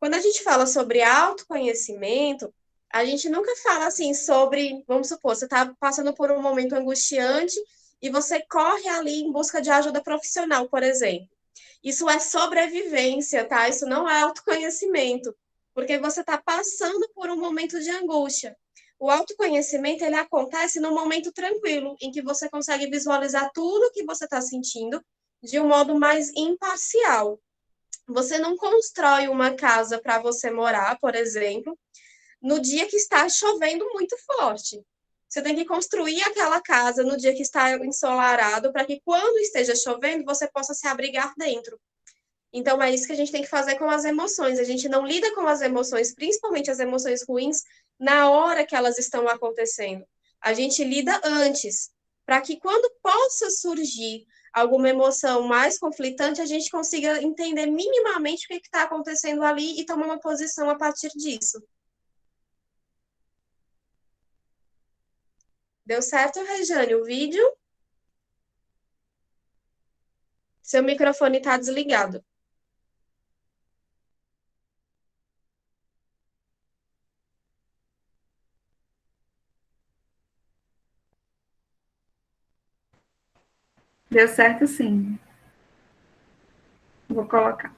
Quando a gente fala sobre autoconhecimento, a gente nunca fala assim sobre, vamos supor, você está passando por um momento angustiante e você corre ali em busca de ajuda profissional, por exemplo. Isso é sobrevivência, tá? Isso não é autoconhecimento, porque você está passando por um momento de angústia. O autoconhecimento ele acontece num momento tranquilo, em que você consegue visualizar tudo que você está sentindo de um modo mais imparcial. Você não constrói uma casa para você morar, por exemplo, no dia que está chovendo muito forte. Você tem que construir aquela casa no dia que está ensolarado, para que quando esteja chovendo, você possa se abrigar dentro. Então, é isso que a gente tem que fazer com as emoções. A gente não lida com as emoções, principalmente as emoções ruins, na hora que elas estão acontecendo. A gente lida antes, para que quando possa surgir alguma emoção mais conflitante, a gente consiga entender minimamente o que está acontecendo ali e tomar uma posição a partir disso. Deu certo, Rejane, o vídeo? Seu microfone está desligado. deu certo sim. Vou colocar.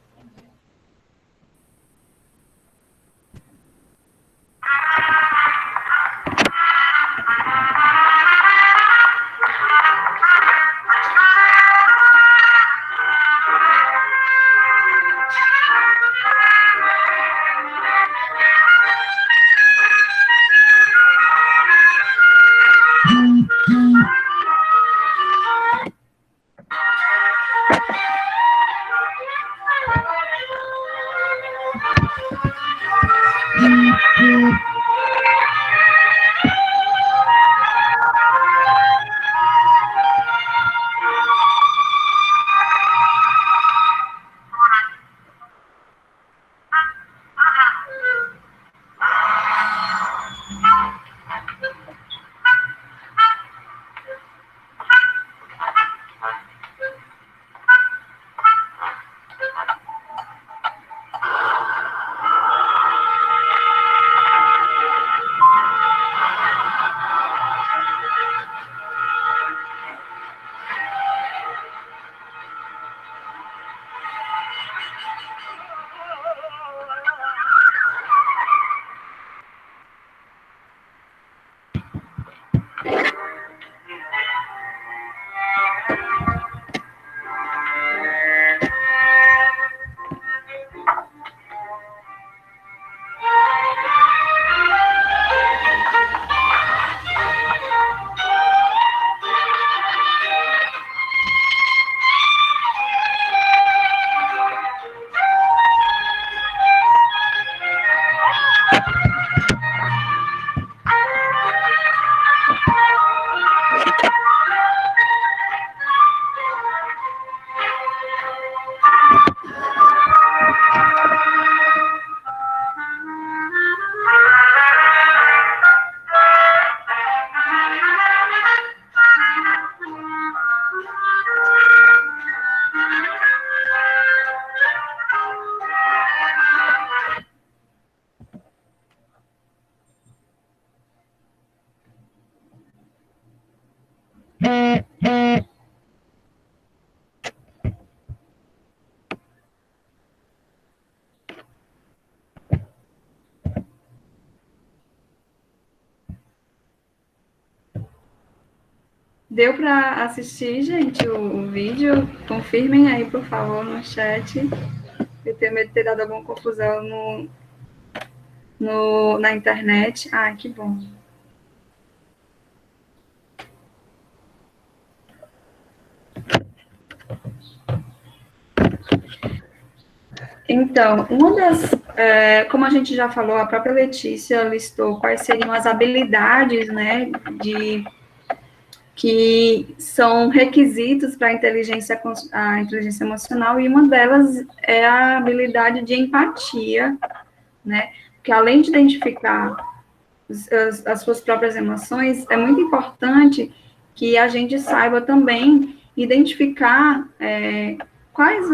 Deu para assistir, gente, o vídeo? Confirmem aí, por favor, no chat. Eu tenho medo de ter dado alguma confusão na internet. Ah, que bom. Então, como a gente já falou, a própria Letícia listou quais seriam as habilidades, né, que são requisitos para a inteligência emocional, e uma delas é a habilidade de empatia, né, porque além de identificar as suas próprias emoções, é muito importante que a gente saiba também identificar quais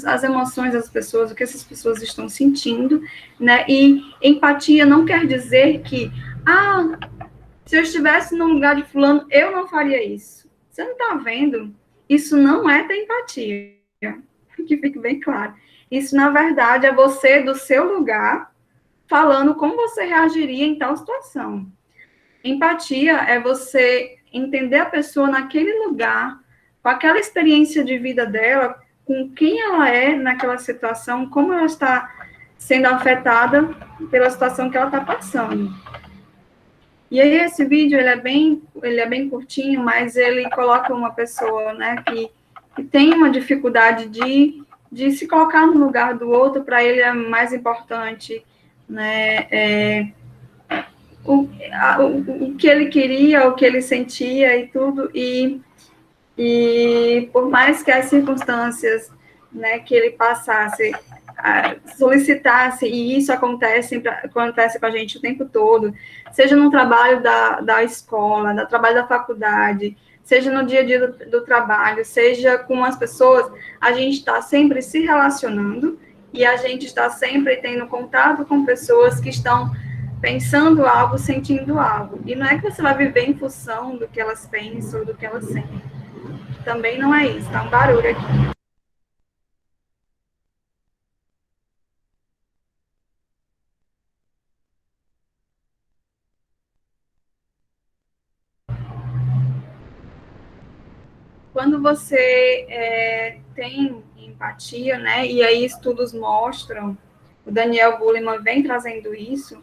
as emoções das pessoas, o que essas pessoas estão sentindo, né? E empatia não quer dizer que, se eu estivesse no lugar de fulano, eu não faria isso. Você não está vendo? Isso não é ter empatia, que fique bem claro. Isso, na verdade, é você, do seu lugar, falando como você reagiria em tal situação. Empatia é você entender a pessoa naquele lugar, com aquela experiência de vida dela, com quem ela é naquela situação, como ela está sendo afetada pela situação que ela está passando. E aí esse vídeo, ele é bem curtinho, mas ele coloca uma pessoa, né, que tem uma dificuldade de se colocar no lugar do outro. Para ele é mais importante, né, o que ele queria, o que ele sentia e tudo, e por mais que as circunstâncias, né, que ele passasse, solicitasse, e isso acontece com a gente o tempo todo, seja no trabalho da escola, no trabalho da faculdade, seja no dia a dia do trabalho, seja com as pessoas, a gente está sempre se relacionando, e a gente está sempre tendo contato com pessoas que estão pensando algo, sentindo algo. E não é que você vai viver em função do que elas pensam, do que elas sentem. Também não é isso, tá um barulho aqui. Quando você tem empatia, né, e aí estudos mostram, o Daniel Goleman vem trazendo isso,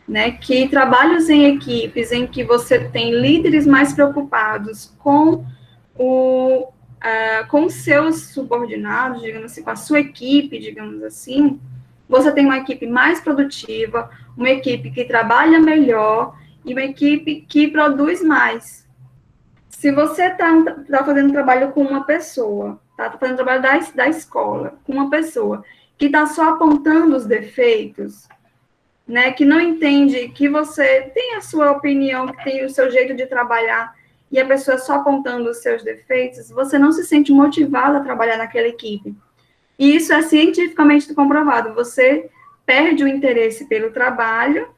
né, que trabalhos em equipes em que você tem líderes mais preocupados com os seus subordinados, digamos assim, com a sua equipe, digamos assim, você tem uma equipe mais produtiva, uma equipe que trabalha melhor e uma equipe que produz mais. Se você está fazendo trabalho com uma pessoa, está fazendo trabalho da escola com uma pessoa que está só apontando os defeitos, né, que não entende que você tem a sua opinião, que tem o seu jeito de trabalhar, e a pessoa só apontando os seus defeitos, você não se sente motivado a trabalhar naquela equipe. E isso é cientificamente comprovado. Você perde o interesse pelo trabalho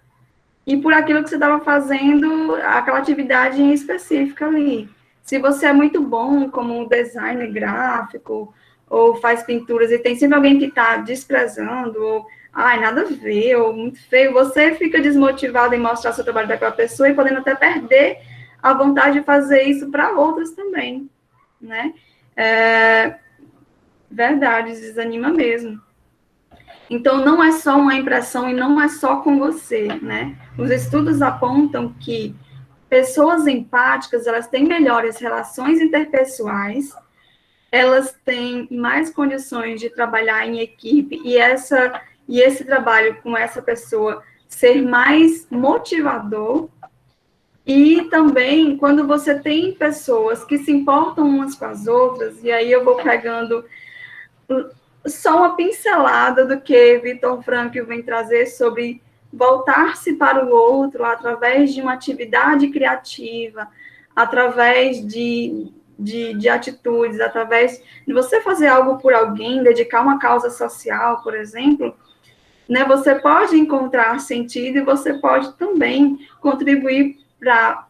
e por aquilo que você estava fazendo, aquela atividade em específica ali. Se você é muito bom como um designer gráfico, ou faz pinturas, e tem sempre alguém que está desprezando, ou, nada a ver, ou muito feio, você fica desmotivado em mostrar seu trabalho daquela pessoa e podendo até perder a vontade de fazer isso para outros também, né? Verdade, desanima mesmo. Então, não é só uma impressão e não é só com você, né? Os estudos apontam que pessoas empáticas, elas têm melhores relações interpessoais, elas têm mais condições de trabalhar em equipe, e esse trabalho com essa pessoa ser mais motivador. E também, quando você tem pessoas que se importam umas com as outras, e aí eu vou pegando só uma pincelada do que Viktor Frankl vem trazer sobre voltar-se para o outro através de uma atividade criativa, através de atitudes, através de você fazer algo por alguém, dedicar uma causa social, por exemplo, né, você pode encontrar sentido e você pode também contribuir para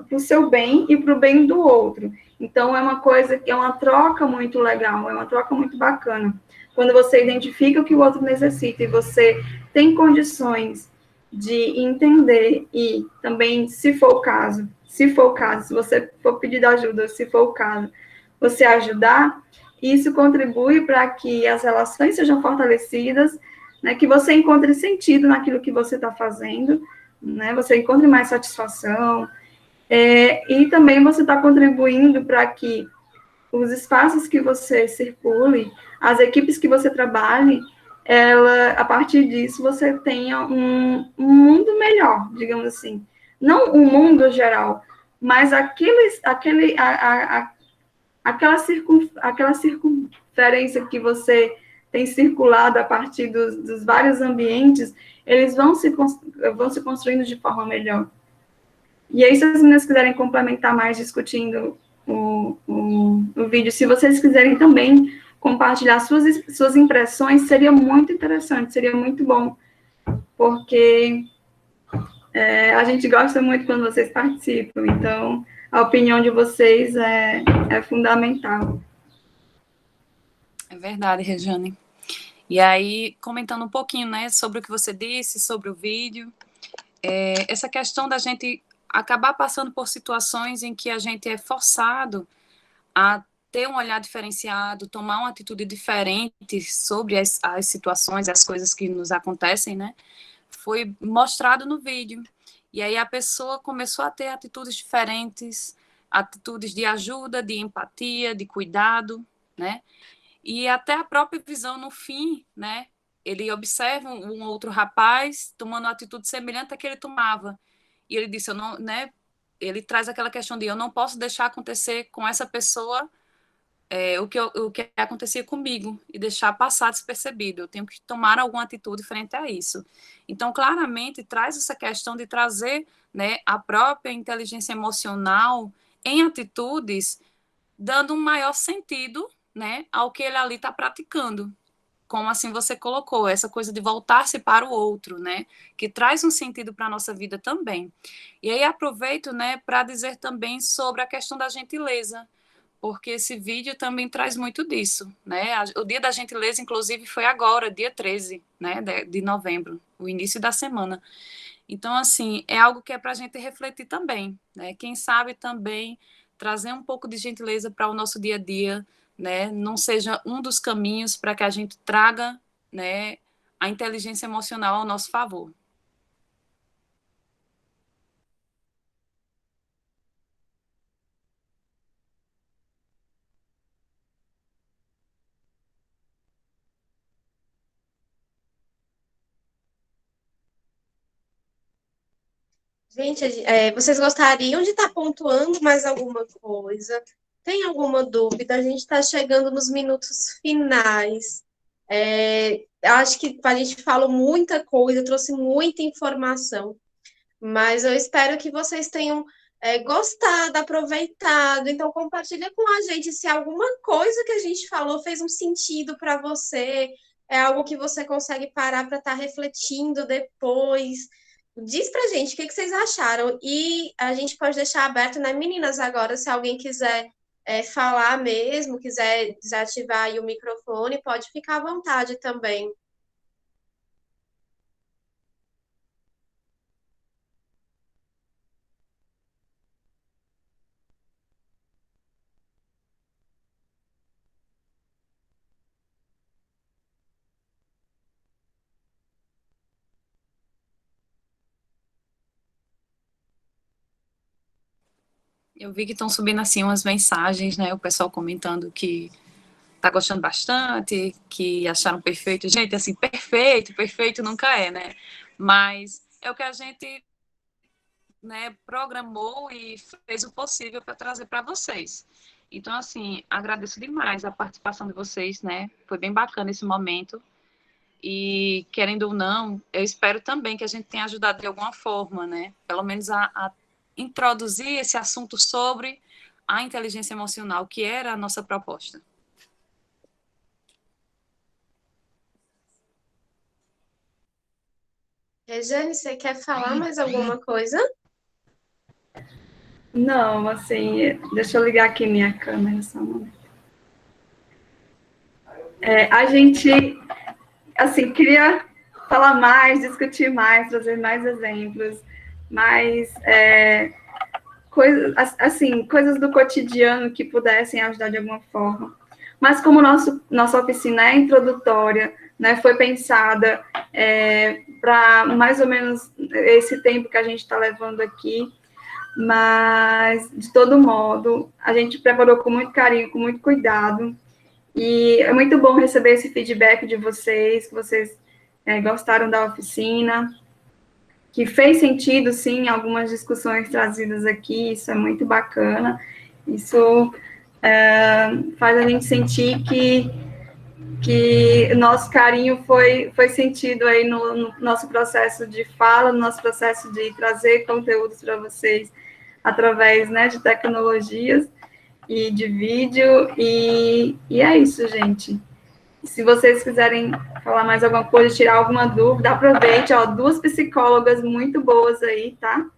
o seu bem e para o bem do outro. Então, é uma coisa que é uma troca muito legal, é uma troca muito bacana. Quando você identifica o que o outro necessita e você tem condições de entender e também, se for o caso, se for o caso, se você for pedir ajuda, se for o caso, você ajudar, isso contribui para que as relações sejam fortalecidas, né, que você encontre sentido naquilo que você está fazendo, né, você encontre mais satisfação, e também você está contribuindo para que os espaços que você circule, as equipes que você trabalhe, a partir disso, você tenha um mundo melhor, digamos assim. Não um mundo geral, mas aquela circunferência que você tem circulado a partir dos vários ambientes, eles vão se construindo de forma melhor. E aí, se as meninas quiserem complementar mais discutindo o vídeo, se vocês quiserem também compartilhar suas impressões, seria muito interessante, seria muito bom, porque a gente gosta muito quando vocês participam, então a opinião de vocês é fundamental. É verdade, Rejane. E aí, comentando um pouquinho, né, sobre o que você disse, sobre o vídeo, essa questão da gente acabar passando por situações em que a gente é forçado a ter um olhar diferenciado, tomar uma atitude diferente sobre as situações, as coisas que nos acontecem, né, foi mostrado no vídeo. E aí a pessoa começou a ter atitudes diferentes, atitudes de ajuda, de empatia, de cuidado, né, e até a própria visão no fim, né, ele observa um outro rapaz tomando uma atitude semelhante à que ele tomava. E ele disse, eu não, né, ele traz aquela questão de eu não posso deixar acontecer com essa pessoa o que acontecia comigo e deixar passar despercebido. Eu tenho que tomar alguma atitude frente a isso. Então, claramente, traz essa questão de trazer, né, a própria inteligência emocional em atitudes, dando um maior sentido, né, ao que ele ali está praticando. Como assim você colocou, essa coisa de voltar-se para o outro, né, que traz um sentido para a nossa vida também. E aí aproveito, né, para dizer também sobre a questão da gentileza, porque esse vídeo também traz muito disso, né, o dia da gentileza, inclusive, foi agora, dia 13, né, de novembro, o início da semana. Então, assim, é algo que é para a gente refletir também, né, quem sabe também trazer um pouco de gentileza para o nosso dia a dia, né, não seja um dos caminhos para que a gente traga, né, a inteligência emocional ao nosso favor. Gente, vocês gostariam de estar pontuando mais alguma coisa? Tem alguma dúvida? A gente está chegando nos minutos finais. Acho que a gente falou muita coisa, trouxe muita informação, mas eu espero que vocês tenham gostado, aproveitado. Então, compartilha com a gente se alguma coisa que a gente falou fez um sentido para você, é algo que você consegue parar para estar refletindo depois. Diz pra gente o que vocês acharam. E a gente pode deixar aberto, né, meninas, agora, se alguém quiser falar mesmo, quiser desativar aí o microfone, pode ficar à vontade também. Eu vi que estão subindo assim umas mensagens, né, o pessoal comentando que tá gostando bastante, que acharam perfeito. Gente, assim, perfeito nunca é, né? Mas é o que a gente, né, programou e fez o possível para trazer para vocês. Então, assim, agradeço demais a participação de vocês, né? Foi bem bacana esse momento. E, querendo ou não, eu espero também que a gente tenha ajudado de alguma forma, né? Pelo menos a introduzir esse assunto sobre a inteligência emocional, que era a nossa proposta. Rejane, você quer falar mais alguma coisa? Não, assim, deixa eu ligar aqui minha câmera só um momento. A gente, assim, queria falar mais, discutir mais, trazer mais exemplos, mas coisas, assim, coisas do cotidiano que pudessem ajudar de alguma forma. Mas como nossa oficina é introdutória, né, foi pensada para mais ou menos esse tempo que a gente está levando aqui, mas, de todo modo, a gente preparou com muito carinho, com muito cuidado, e é muito bom receber esse feedback de vocês, que vocês gostaram da oficina, que fez sentido, sim, algumas discussões trazidas aqui, isso é muito bacana, isso faz a gente sentir que o nosso carinho foi sentido aí no nosso processo de fala, no nosso processo de trazer conteúdos para vocês através, né, de tecnologias e de vídeo, e é isso, gente. Se vocês quiserem falar mais alguma coisa, tirar alguma dúvida, aproveite, ó, 2 psicólogas muito boas aí, tá?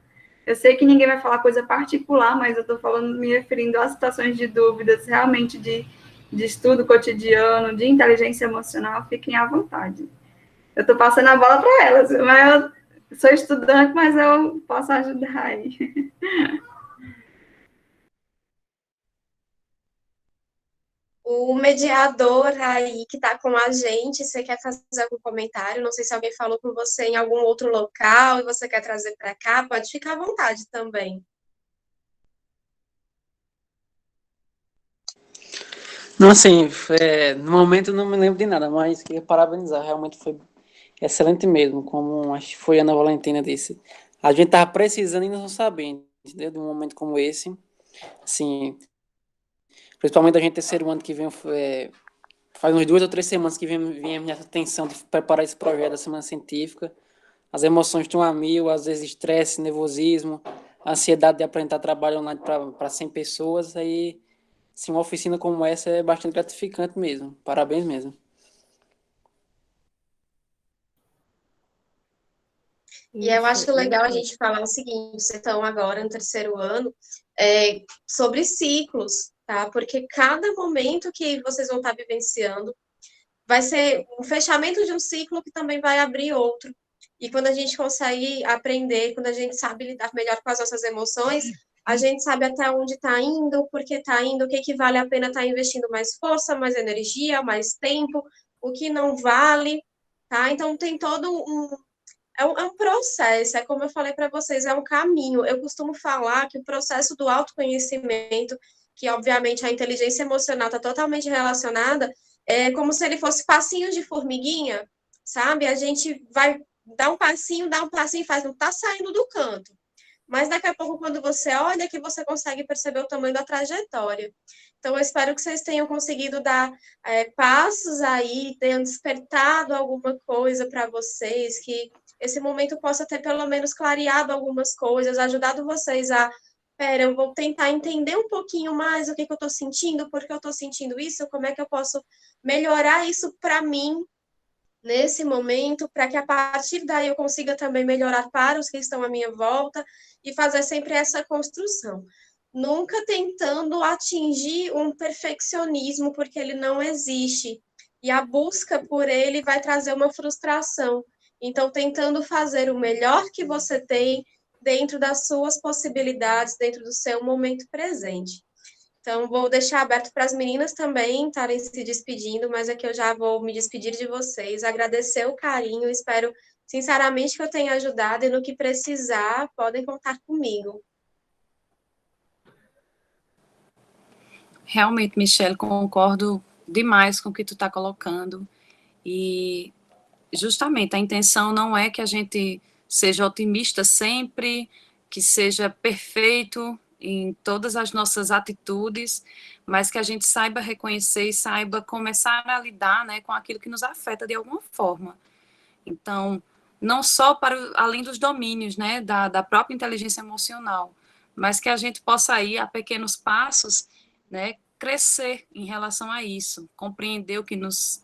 Eu sei que ninguém vai falar coisa particular, mas eu estou falando, me referindo às situações de dúvidas, realmente de estudo cotidiano, de inteligência emocional, fiquem à vontade. Eu estou passando a bola para elas, mas eu sou estudante, mas eu posso ajudar aí. O mediador aí que está com a gente, você quer fazer algum comentário? Não sei se alguém falou com você em algum outro local e você quer trazer para cá, pode ficar à vontade também. Não, assim, no momento não me lembro de nada, mas queria parabenizar, realmente foi excelente mesmo, como acho que foi a Ana Valentina disse. A gente tava precisando e não sabendo, entendeu? De um momento como esse, assim, principalmente a gente terceiro ano que vem, faz umas 2 ou 3 semanas que vem a minha atenção de preparar esse projeto da Semana Científica. As emoções estão a mil, às vezes estresse, nervosismo, ansiedade de apresentar trabalho online para 100 pessoas, aí, sim, uma oficina como essa é bastante gratificante mesmo. Parabéns mesmo. E eu Isso, acho legal a gente falar o seguinte, vocês estão agora no terceiro ano, sobre ciclos, tá? Porque cada momento que vocês vão estar vivenciando vai ser um fechamento de um ciclo que também vai abrir outro. E quando a gente consegue aprender, quando a gente sabe lidar melhor com as nossas emoções, a gente sabe até onde está indo, por que está indo, o que, que vale a pena estar investindo mais força, mais energia, mais tempo, o que não vale, tá? Então tem todo um processo, é como eu falei para vocês, é um caminho. Eu costumo falar que o processo do autoconhecimento, que obviamente a inteligência emocional está totalmente relacionada, é como se ele fosse passinho de formiguinha, sabe? A gente vai dá um passinho e faz, não está saindo do canto. Mas daqui a pouco, quando você olha, que você consegue perceber o tamanho da trajetória. Então, eu espero que vocês tenham conseguido dar passos aí, tenham despertado alguma coisa para vocês, que esse momento possa ter pelo menos clareado algumas coisas, ajudado vocês a, pera, eu vou tentar entender um pouquinho mais o que, que eu estou sentindo, por que eu estou sentindo isso, como é que eu posso melhorar isso para mim, nesse momento, para que a partir daí eu consiga também melhorar para os que estão à minha volta e fazer sempre essa construção. Nunca tentando atingir um perfeccionismo, porque ele não existe. E a busca por ele vai trazer uma frustração. Então, tentando fazer o melhor que você tem dentro das suas possibilidades, dentro do seu momento presente. Então, vou deixar aberto para as meninas também estarem se despedindo, mas aqui eu já vou me despedir de vocês, agradecer o carinho, espero sinceramente que eu tenha ajudado e no que precisar, podem contar comigo. Realmente, Michelle, concordo demais com o que tu está colocando. E justamente a intenção não é que a gente seja otimista sempre, que seja perfeito em todas as nossas atitudes, mas que a gente saiba reconhecer e saiba começar a lidar, né, com aquilo que nos afeta de alguma forma. Então, não só além dos domínios, né, da própria inteligência emocional, mas que a gente possa ir a pequenos passos, né, crescer em relação a isso, compreender o que nos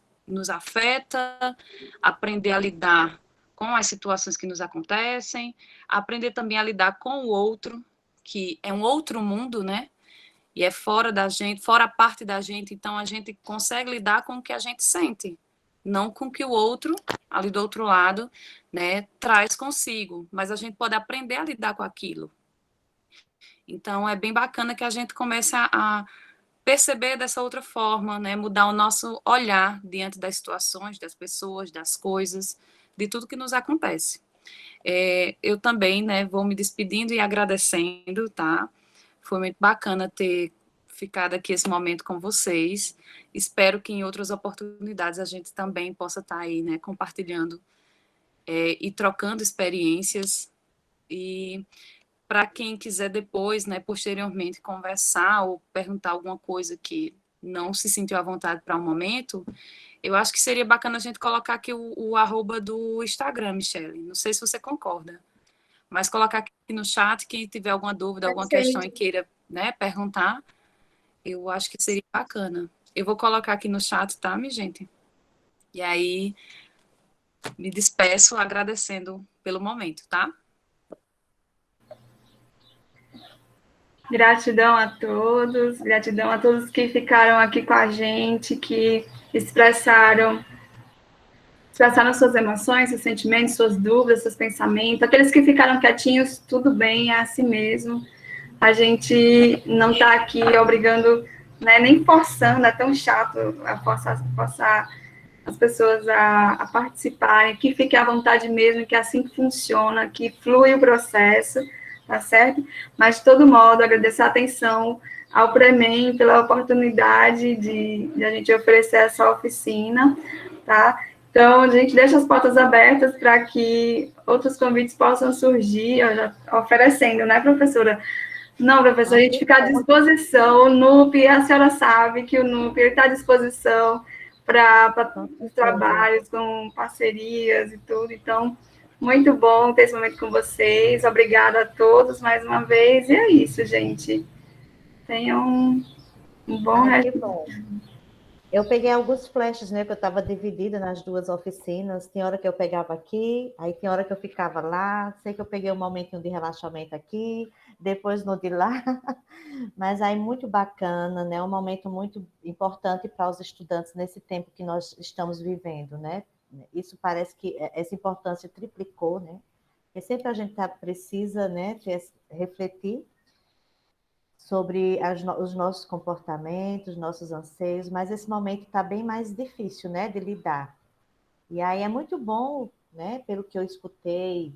afeta, aprender a lidar com as situações que nos acontecem, aprender também a lidar com o outro, que é um outro mundo, né? E é fora da gente, fora a parte da gente, então a gente consegue lidar com o que a gente sente, não com o que o outro, ali do outro lado, né, traz consigo, mas a gente pode aprender a lidar com aquilo. Então, é bem bacana que a gente comece a perceber dessa outra forma, né? Mudar o nosso olhar diante das situações, das pessoas, das coisas, de tudo que nos acontece. Eu também, né, vou me despedindo e agradecendo, tá? Foi muito bacana ter ficado aqui esse momento com vocês. Espero que em outras oportunidades a gente também possa estar aí, né, compartilhando e trocando experiências. E para quem quiser depois, né, posteriormente, conversar ou perguntar alguma coisa que não se sentiu à vontade para um momento, eu acho que seria bacana a gente colocar aqui o arroba do Instagram, Michele. Não sei se você concorda, mas colocar aqui no chat, quem tiver alguma dúvida, alguma questão e queira, né, perguntar, eu acho que seria bacana. Eu vou colocar aqui no chat, tá, minha gente? E aí, me despeço agradecendo pelo momento, tá? Gratidão a todos que ficaram aqui com a gente, que expressaram suas emoções, seus sentimentos, suas dúvidas, seus pensamentos. Aqueles que ficaram quietinhos, tudo bem, é assim mesmo. A gente não está aqui obrigando, né, nem forçando, é tão chato forçar as pessoas a participarem, que fique à vontade mesmo, que assim funciona, que flui o processo, tá certo? Mas, de todo modo, agradecer a atenção ao Premen pela oportunidade de a gente oferecer essa oficina, tá? Então, a gente deixa as portas abertas para que outros convites possam surgir, já oferecendo, né, professora? Não, professora, a gente fica à disposição, o NUP, a senhora sabe que o NUP está à disposição para os trabalhos, com parcerias e tudo, então, muito bom ter esse momento com vocês, obrigada a todos mais uma vez, e é isso, gente. Tenham um bom resto. Que bom. Eu peguei alguns flashes, né, que eu estava dividida nas duas oficinas, tem hora que eu pegava aqui, aí tem hora que eu ficava lá, sei que eu peguei um momentinho de relaxamento aqui, depois no de lá, mas aí muito bacana, né, um momento muito importante para os estudantes nesse tempo que nós estamos vivendo, né, isso parece que essa importância triplicou, né, porque sempre a gente precisa, né, refletir sobre os nossos comportamentos, nossos anseios, mas esse momento está bem mais difícil, né, de lidar. E aí é muito bom, né, pelo que eu escutei,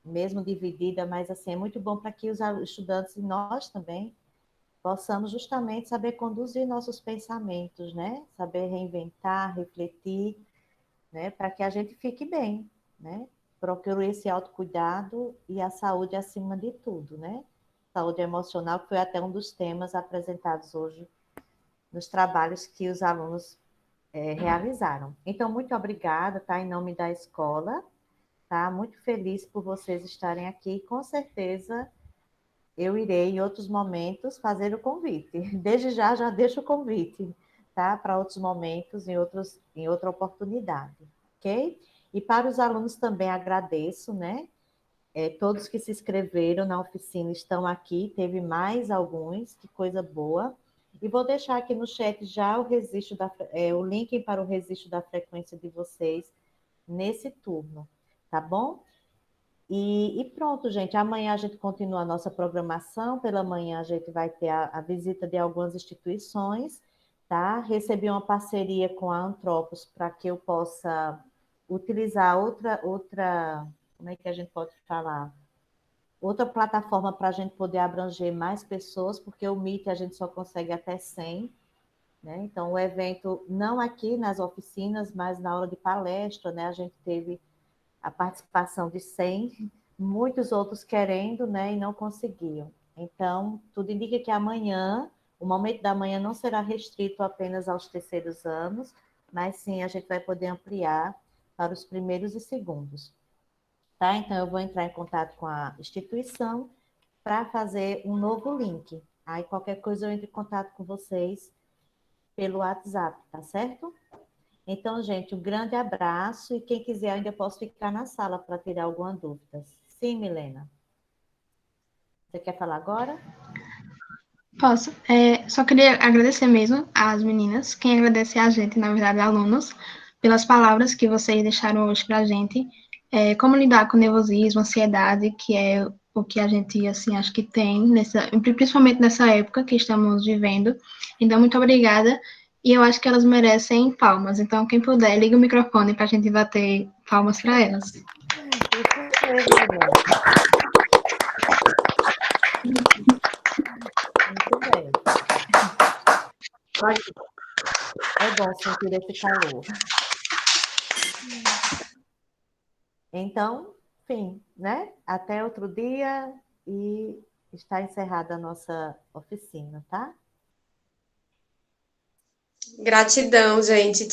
mesmo dividida, mas assim, é muito bom para que os estudantes e nós também possamos justamente saber conduzir nossos pensamentos, né, saber reinventar, refletir, né, para que a gente fique bem, né, procure esse autocuidado e a saúde acima de tudo, né, saúde emocional, que foi até um dos temas apresentados hoje nos trabalhos que os alunos realizaram. Então, muito obrigada, tá? Em nome da escola, tá? Muito feliz por vocês estarem aqui. Com certeza, eu irei, em outros momentos, fazer o convite. Desde já deixo o convite, tá? Para outros momentos, em outra oportunidade, ok? E para os alunos também agradeço, né? Todos que se inscreveram na oficina estão aqui, teve mais alguns, que coisa boa. E vou deixar aqui no chat já o link para o registro da frequência de vocês nesse turno, tá bom? E pronto, gente, amanhã a gente continua a nossa programação, pela manhã a gente vai ter a visita de algumas instituições, tá? Recebi uma parceria com a Antropos para que eu possa utilizar outra como é que a gente pode falar? Outra plataforma para a gente poder abranger mais pessoas, porque o Meet a gente só consegue até 100, né? Então, o evento, não aqui nas oficinas, mas na aula de palestra, né? A gente teve a participação de 100, muitos outros querendo, né? E não conseguiam. Então, tudo indica que amanhã, o momento da manhã não será restrito apenas aos terceiros anos, mas sim a gente vai poder ampliar para os primeiros e segundos. Tá? Então, eu vou entrar em contato com a instituição para fazer um novo link. Aí, qualquer coisa, eu entro em contato com vocês pelo WhatsApp, tá certo? Então, gente, um grande abraço e quem quiser, ainda posso ficar na sala para tirar alguma dúvida. Sim, Milena? Você quer falar agora? Posso. Só queria agradecer mesmo às meninas, quem agradece é a gente, na verdade, alunos, pelas palavras que vocês deixaram hoje para a gente. Como lidar com nervosismo, ansiedade, que é o que a gente, assim, acho que tem, principalmente nessa época que estamos vivendo. Então, muito obrigada. E eu acho que elas merecem palmas. Então, quem puder, liga o microfone para a gente bater palmas para elas. Isso mesmo, gente. Muito bem. É bom sentir esse calor. Então, fim, né? Até outro dia e está encerrada a nossa oficina, tá? Gratidão, gente.